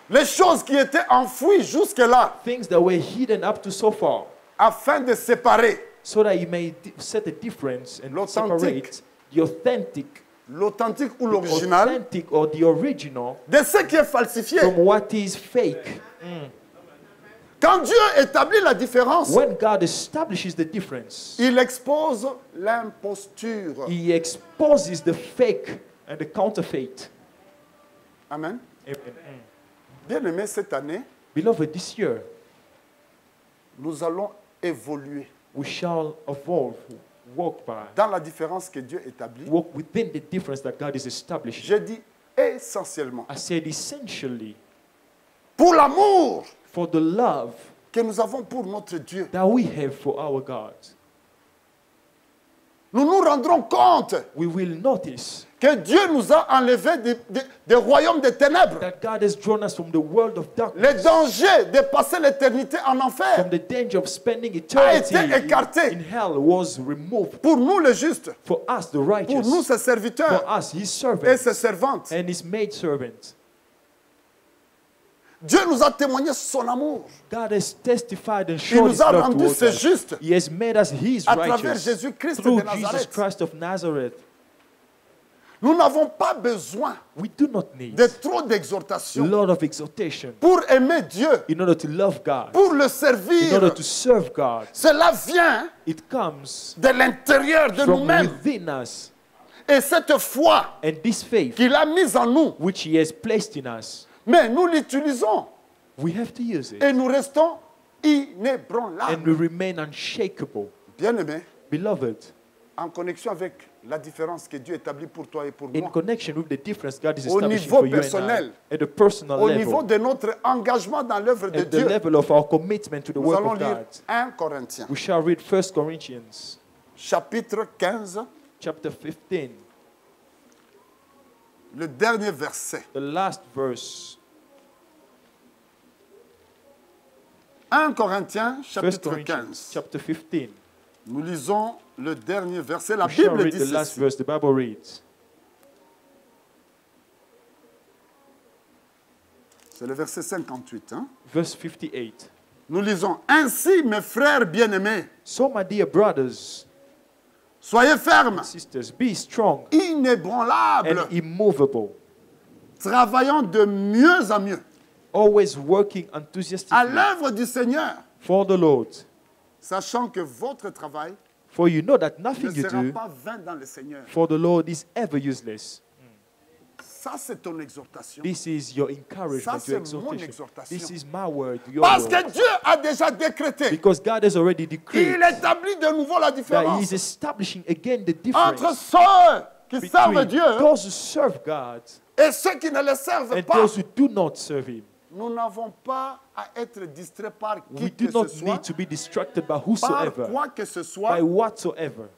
les choses qui étaient enfouies jusque-là, things that were hidden up to so far, afin de séparer so that He may set a difference and L'authentique. separate the authentic, l'authentique ou l'original authentic or the original de ce qui est falsifié. from what is fake. Quand Dieu établit la différence, When God establishes the difference, il expose l'imposture. He exposes the fake and the counterfeit. Amen. Amen. Bien-aimés, cette année, Beloved, this year nous allons évoluer we shall evolve, walk by, dans la différence que Dieu établit. walk within the difference that God is establishing. J'ai dit essentiellement I said essentially pour l'amour for the love que nous avons pour notre Dieu. that we have for our God. Nous nous rendrons compte We will notice que Dieu nous a enlevés des royaumes des ténèbres. that God has drawn us from the world of Les darkness, dangers de passer l'éternité en from enfer the danger of spending eternity été écarté. in hell was removed. pour nous les justes, For us, the pour righteous, nous ses for serviteurs us, His et servants ses servantes. and His maidservants. Dieu nous a témoigné son amour. God has testified and Il shown His nous a love rendu towards ses us. justes He has made us His à travers righteous Jésus-Christ through de Jesus Nazareth. Christ of Nazareth. Nous n'avons pas besoin We do not need de trop a d'exhortation lot of exhortation pour aimer Dieu, in order to love God, pour le in order servir. to serve God. Cela vient It comes de l'intérieur de from nous-mêmes. within us. Et cette foi And this faith qu'il a mise en nous, which He has placed in us, mais nous l'utilisons we have to use it. et nous restons And inébranlables. we remain unshakable. Bien-aimés, Beloved, en connexion avec la différence que Dieu établit pour toi et pour In moi. connection with the difference God is Au establishing niveau for you and personnel, I, at the personal Au niveau level, de notre engagement dans l'œuvre de at the Dieu, level of our commitment to the nous work allons of lire God. 1 Corinthiens, We shall read 1 Corinthians chapitre 15, chapter 15, le dernier verset. the last verse. 1 Corinthiens, 1 chapitre Corinthians 15. chapter 15. Nous lisons le dernier verset. La We shall Bible read dit the last ceci. verse. The Bible reads. C'est le verset 58. Hein? Verse 58. Nous lisons. Ainsi, mes frères bien-aimés, So, my dear brothers soyez fermes, and sisters, be strong inébranlables, and immovable, travaillant de mieux en mieux always working à enthusiastically l'œuvre du Seigneur, for the Lord. sachant que votre travail For you know that ne nothing you sera do pas vain dans le Seigneur. for the Lord is ever useless. Ça, c'est ton exhortation. This is your Ça, encouragement, c'est your mon exhortation. exhortation. This is my word, your Parce word. que Dieu a déjà décrété. Because God has already decreed Il établit de nouveau la that He différence is establishing again the entre difference ceux qui servent between Dieu those who serve God et ceux qui ne le servent and pas. those who do not serve Him. Nous n'avons pas à être distraits par We qui do que not ce soit, need to be distracted by par whosoever, quoi que ce soit. by whatsoever.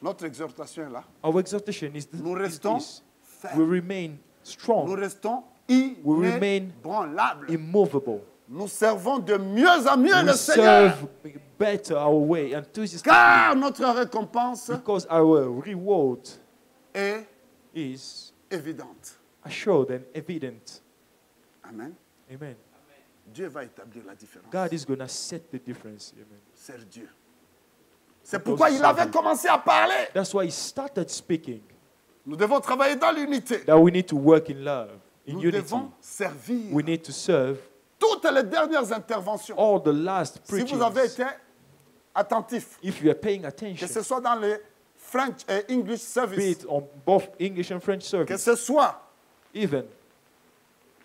Notre exhortation est là. Our exhortation is Nous is restons this. We fermes. remain Nous strong, restons remain inébranlables. immovable. Nous servons de mieux en mieux We le Seigneur. serve better our way, enthusiastically, Car notre récompense because our reward est is évidente. assured and evident. Amen. Amen. Dieu va établir la différence. God is going to set the difference. Amen. Serve Dieu. C'est pourquoi il avait commencé à parler. That's why He started speaking Nous devons travailler dans l'unité. that we need to work in love, in Nous unity. devons servir. We need to serve Toutes les dernières interventions. all the last Si preachings. vous avez été attentif, If you are paying que attention, ce soit dans les French et English be service, it on both English and French que service, ce soit even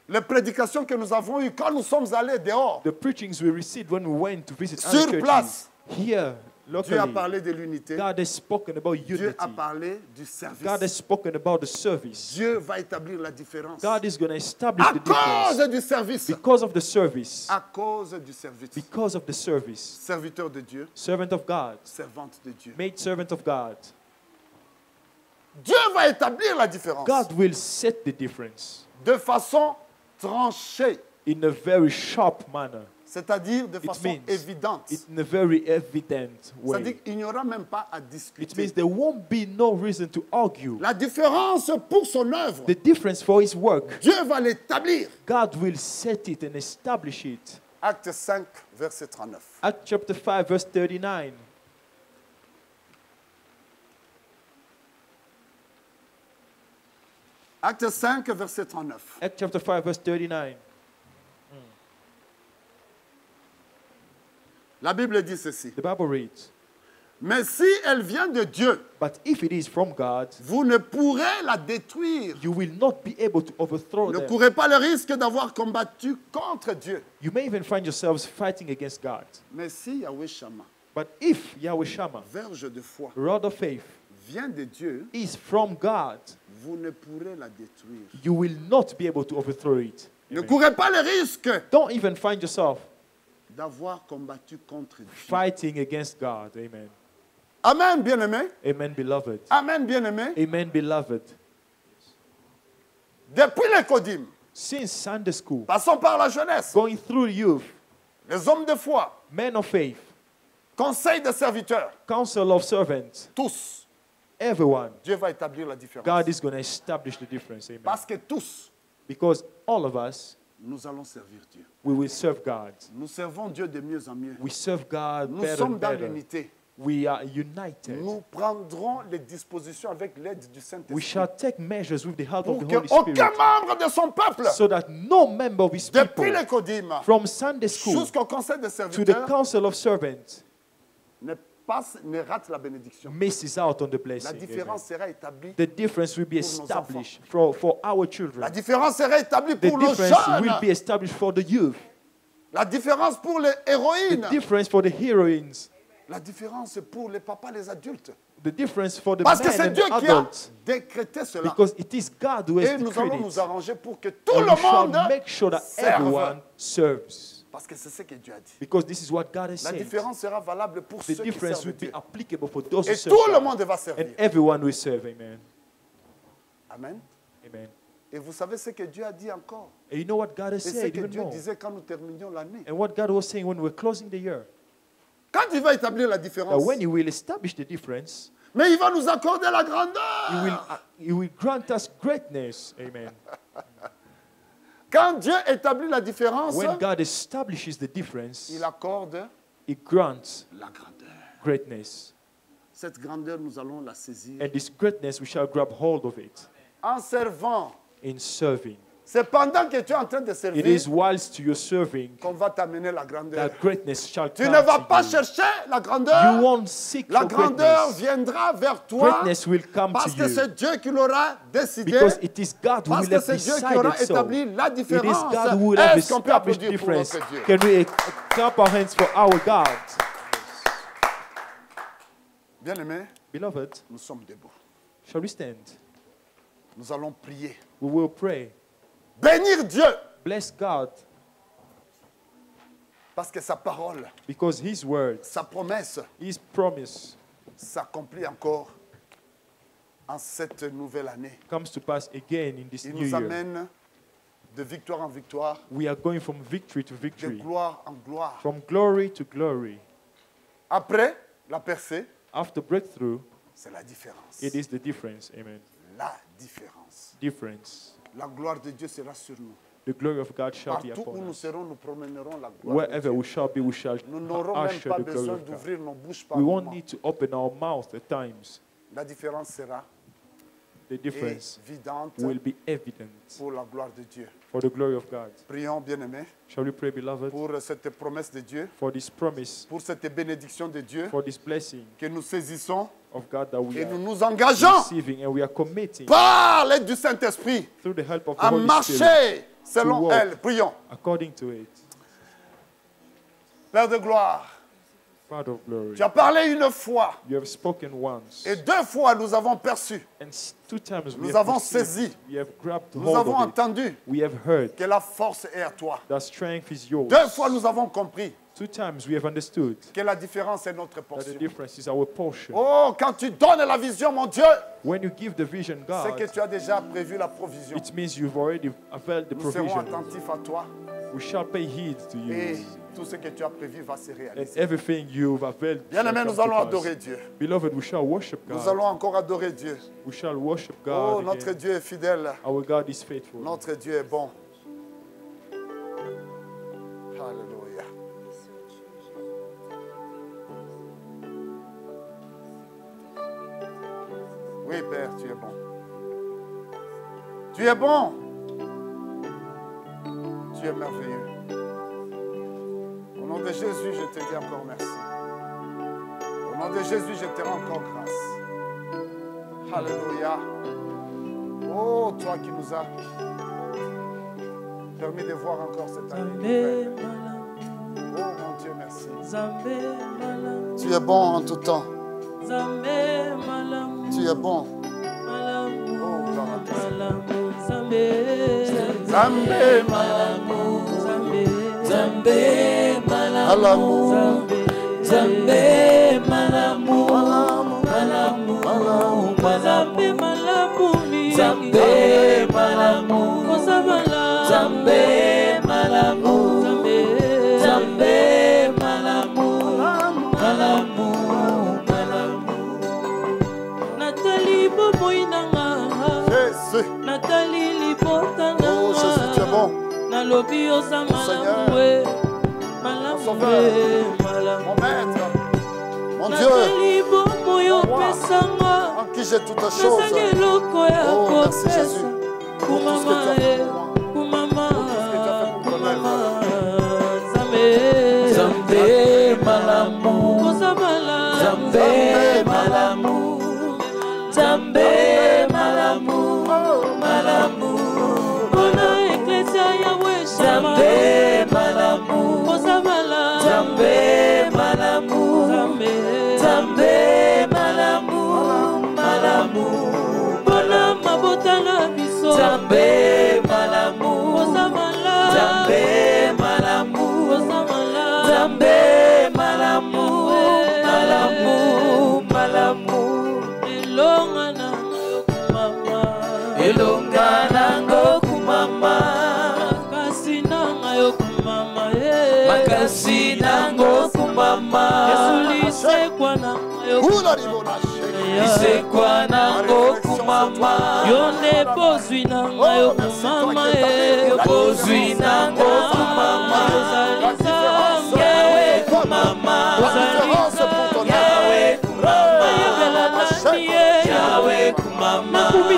les prédications que nous avons eues quand nous sommes allés dehors, the preachings we received when we went to visit Sur other churches, place. here, Dieu a locally, parlé de l'unité. God has spoken about Dieu unity. a parlé du God has service. spoken about the service. Dieu va établir la différence. God is going to establish À the difference cause du service. because of the service. À cause du service. Because of the service. Serviteur de Dieu, Servant of God. servante de Dieu. Made servant of God. Dieu va établir la différence God will set the difference de façon tranchée, in a very sharp manner. c'est-à-dire de It façon means évidente. in a very evident C'est-à-dire way. qu'il n'y aura même pas à It discuter. means there won't be no reason to argue. La différence pour son œuvre, The difference for His work, Dieu va l'établir. God will set it and establish it. Acte 5, verset 39. Acts chapter 5, verse 39. Acte 5, verset 39. Acts chapter 5, verse 39. La Bible dit ceci. The Bible reads, Mais si elle vient de Dieu, but if it is from God, vous ne pourrez la détruire. you will not be able to overthrow Ne them. courez pas le risque d'avoir combattu contre Dieu. You may even find yourselves fighting against God. Mais si Yahweh Shammah, But if Yahweh Shammah, verge de foi, rod of faith, vient de Dieu, is from God, vous ne pourrez la détruire. you will not be able to overthrow it. Ne courez pas le risque Don't even find yourself d'avoir combattu contre Dieu. fighting against God. Amen. Amen, bien-aimé. Amen, beloved. Amen, bien-aimé. Amen, beloved. Depuis les Codim, Since Sunday school, passons par la jeunesse, going through youth, les hommes de foi, men of faith, conseil de serviteurs, council of servants, tous, everyone, Dieu va établir la différence. God is going to establish the difference. Amen. Parce que tous, Because all of us, nous allons servir Dieu. we will serve God. Nous servons Dieu de mieux en mieux. We serve God Nous better sommes and dans better. l'unité. We are united. Nous prendrons les dispositions avec l'aide du We Saint-Esprit shall take measures with the help of pour the Holy qu'aucun Spirit membre de son peuple, so that no member of His depuis people, les Codim from Sunday school jusqu'au conseil de to the serviteurs, council of servants, ne rate la bénédiction. misses out on the La blessing. différence Amen. sera établie. The difference will be Pour nos established for our La children. différence sera établie The pour nos difference will jeunes. be established for the youth. La différence pour les héroïnes. The difference for the heroines. La différence pour les papas, les adultes. The difference for the Parce que men c'est and Dieu the qui a adults. décrété cela. Because it is God who has Et nous allons decreed nous it. arranger pour que tout And le we shall monde make sure that serve. everyone serves. Parce que c'est ce que Dieu a dit. Because this is what God has La said. différence sera valable pour The ceux qui difference servent will be Dieu. applicable for those who Et serve tout le God. monde va And servir. everyone will serve. Amen. Amen. Amen. Et vous savez ce que Dieu a dit encore. And you know what God has Et ce said que even Dieu more. disait quand nous terminions l'année. And what God was saying when we're closing the year. Quand il va établir la That différence, when He will establish the difference, mais il va nous accorder la grandeur. He will grant us greatness. Amen. Quand Dieu établit la différence, When God establishes the difference, il accorde He grants la grandeur. greatness. Cette grandeur, nous allons la saisir And this greatness, we shall grab hold of it en servant. in serving. C'est pendant que tu es en train de It servir is whilst you're serving qu'on va t'amener la grandeur. that greatness shall Tu come ne vas to pas you. chercher la You grandeur. won't seek La for grandeur greatness. viendra vers toi Greatness will come parce to que you c'est Dieu qui l'aura décidé. because it is God who Parce will que have c'est Dieu qui decided aura so. établi la It is différence. God who will have Est-ce qu'on peut established applaudir pour difference. notre Dieu? Can we clap our hands for our God? Bien-aimés, Beloved, nous sommes debout. shall we stand? Nous allons prier. We will pray. Bénir Dieu Bless God parce que sa parole, because His word, sa promesse His promise s'accomplit encore en cette nouvelle année. comes to pass again in this Il new nous year. amène de victoire en victoire, We are going from victory to de victory, gloire en gloire. from glory to glory. Après la percée, After breakthrough, c'est la différence. it is the difference. Amen. La différence. Difference. La gloire de Dieu sera sur nous. The glory of God shall be Partout où upon nous us. serons, nous promènerons la gloire de Wherever Dieu. we shall be, we shall Nous n'aurons même usher pas the glory besoin of God. d'ouvrir nos bouches par We won't moment. need to open our mouth at times. La différence sera The difference évidente will be evident pour la gloire de Dieu. for the glory of God. Prions, bien-aimés, Shall we pray, beloved, pour cette promesse de Dieu, for this promise, pour cette bénédiction de Dieu for this blessing que nous saisissons of God that we et nous are nous engageons receiving and we are committing par l'aide du Saint-Esprit through the help of the à Holy Spirit marcher selon to walk. elle. Prions. according to it. Père de gloire, Father of glory, tu as parlé une fois you have spoken once, et deux fois nous avons perçu, and 2 times we nous have avons perceived, saisi, we have grabbed nous hold avons of it, entendu we have heard que la force est à toi. that strength is yours. Deux fois nous avons compris 2 times we have understood que la différence est notre that the portion. difference is our portion. Oh, quand tu donnes la vision, mon Dieu, When you give the vision, c'est que God, tu as déjà prévu la provision. it means you've already availed the Nous serons provision. attentifs à toi We shall pay heed to et you, tout ce que tu as prévu va se and réaliser. everything you've availed shall Bien-aimés, come nous to allons pass. adorer Dieu. Beloved, we shall worship Nous God. allons encore adorer Dieu. We shall worship Oh, God notre again. Dieu est fidèle. Our God is faithful. Notre Dieu est bon. Alléluia. Oui, Père, tu es bon. Tu es bon. Tu es merveilleux. Au nom de Jésus, je te dis encore merci. Au nom de Jésus, je te rends encore grâce. Alléluia. Oh, toi qui nous as permis de voir encore cette année nouvelle. Oh, mon Dieu, merci. Tu es bon en tout temps. Tu es bon. Oh, gloire à toi. Zambé, malamu. Nathalie Bomoinanga, Jésus. Nathalie Libotanga, Oh, Jésus, tu es bon. Nalobi oza Seigneur. malamwe, Sauveur. malamwe. Mon maître, mon Dieu, Nathalie Bomoyo Mon roi. pesanga, en qui j'ai toutes nasangi choses. eloko ya Oh, merci kopesa. Jésus. Pour tout ce que tu as fait pour moi. Kumama, Pour tout ce que tu as fait pour ton œuvre. Zambe malamu, oza malamu, Zambe malamu. Zambe malamu, malamu. Bona eklesia ya weshama. Zambe malamu, oza malamu. Zambe malamu, Zambe malamu, Nzambe malamu, Nzambe malamu, Nzambe malamu, malamu, malamu. Elonga nango kumama, makasi nango kumama, isekwa nango kumama, yone bozwi nango kumama, bozwi nango kumama, yawe kumama, yawe kumama, yawe kumama,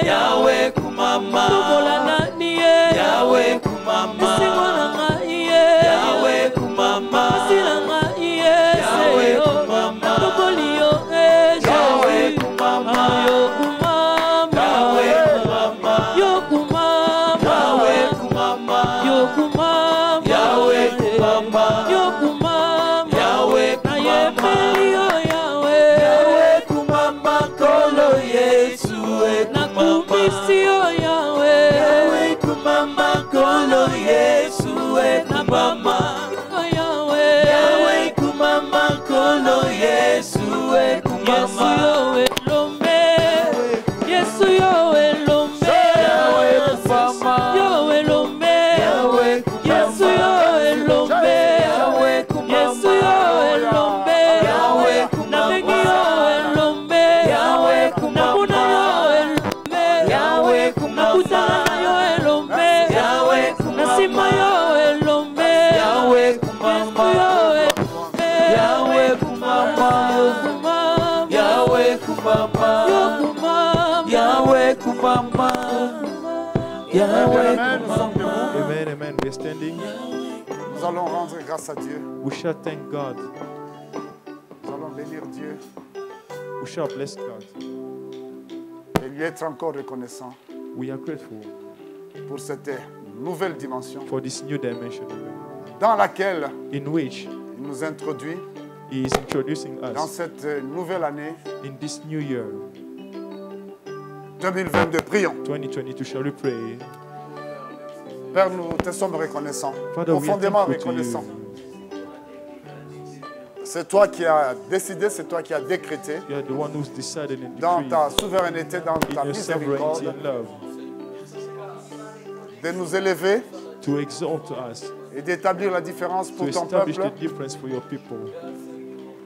yawe kumama, yawe kumama, yawe kumama, yawe kumama, yawe kumama, yawe kumama, Amen, amen. We are standing. Nous allons rendre grâce à Dieu. We shall thank God. Nous allons bénir Dieu We shall bless God. et lui être encore reconnaissant We are grateful pour cette nouvelle dimension for this new dimension dans laquelle in which il nous introduit He is introducing dans us cette nouvelle année in this new year, 2022. Prions. 2022. Shall we pray? Père, nous te sommes reconnaissants, Father, we are profondément thankful to reconnaissants. you. C'est toi qui as décidé, c'est toi qui as décrété You are the one who's decided and dans decreed ta souveraineté, dans in ta your sovereignty miséricorde, and love de nous élever to exalt us, et d'établir la différence to pour ton establish peuple the difference for your people,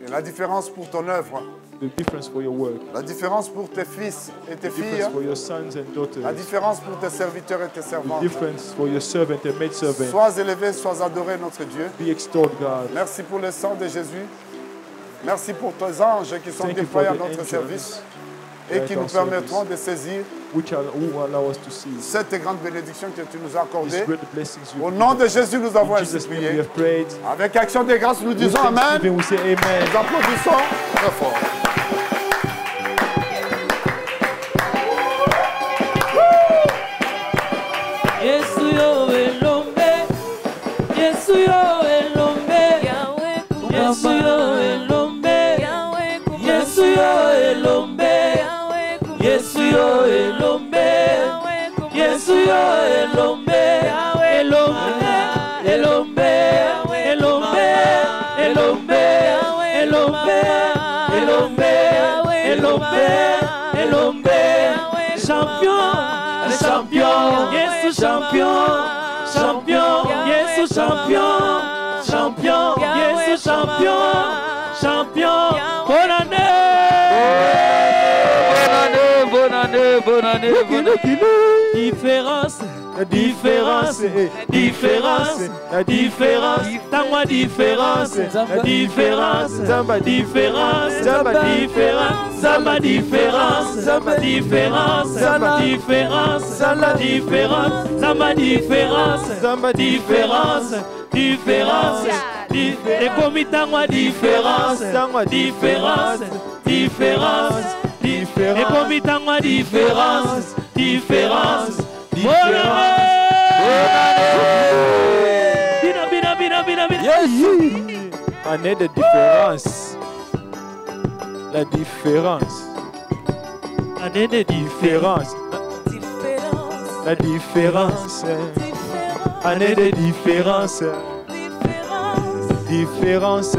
et la différence pour ton œuvre, the difference for your work, la différence pour tes fils et tes the filles, difference for your sons and la daughters, différence pour tes serviteurs et tes the servantes. difference for your servant and maidservant. Sois élevé, sois adoré, notre Dieu. Be extolled, God. Merci pour le sang de Jésus. Merci pour tes anges qui sont Thank you for déployés à the notre angels service et at qui our nous permettront service, de saisir who allow us to see cette grande bénédiction que tu nous as these accordée. great blessings you Au nom de Jésus, nous avons In ainsi Jesus' name we prié. have prayed. Avec action de grâce, nous With disons Amen. thanksgiving, we say amen. Nous applaudissons très fort. Yesu yo elombe, Yesu yo elombe, Yesu yo elombe, Yesu yo elombe, Yesu yo elombe, Yesu yo elombe, elombe, elombe, elombe, elombe, elombe, elombe, elombe, elombe, champion, champion, Yesu champion, champion, Yesu champion, champion, Yesu champion, champion, bonne année, bonne année, bonne année, bonne année. Différence, différence, différence, différence, tangwa différence, différence, différence, différence, zamba différence, différence, différence, différence, zamba différence, différence, différence, ekomi tangwa différence, différence, différence, ekomi tangwa différence, différence, bonne année. Année de différence. La différence. Année de Différence. La différence. Année de différence. Différence.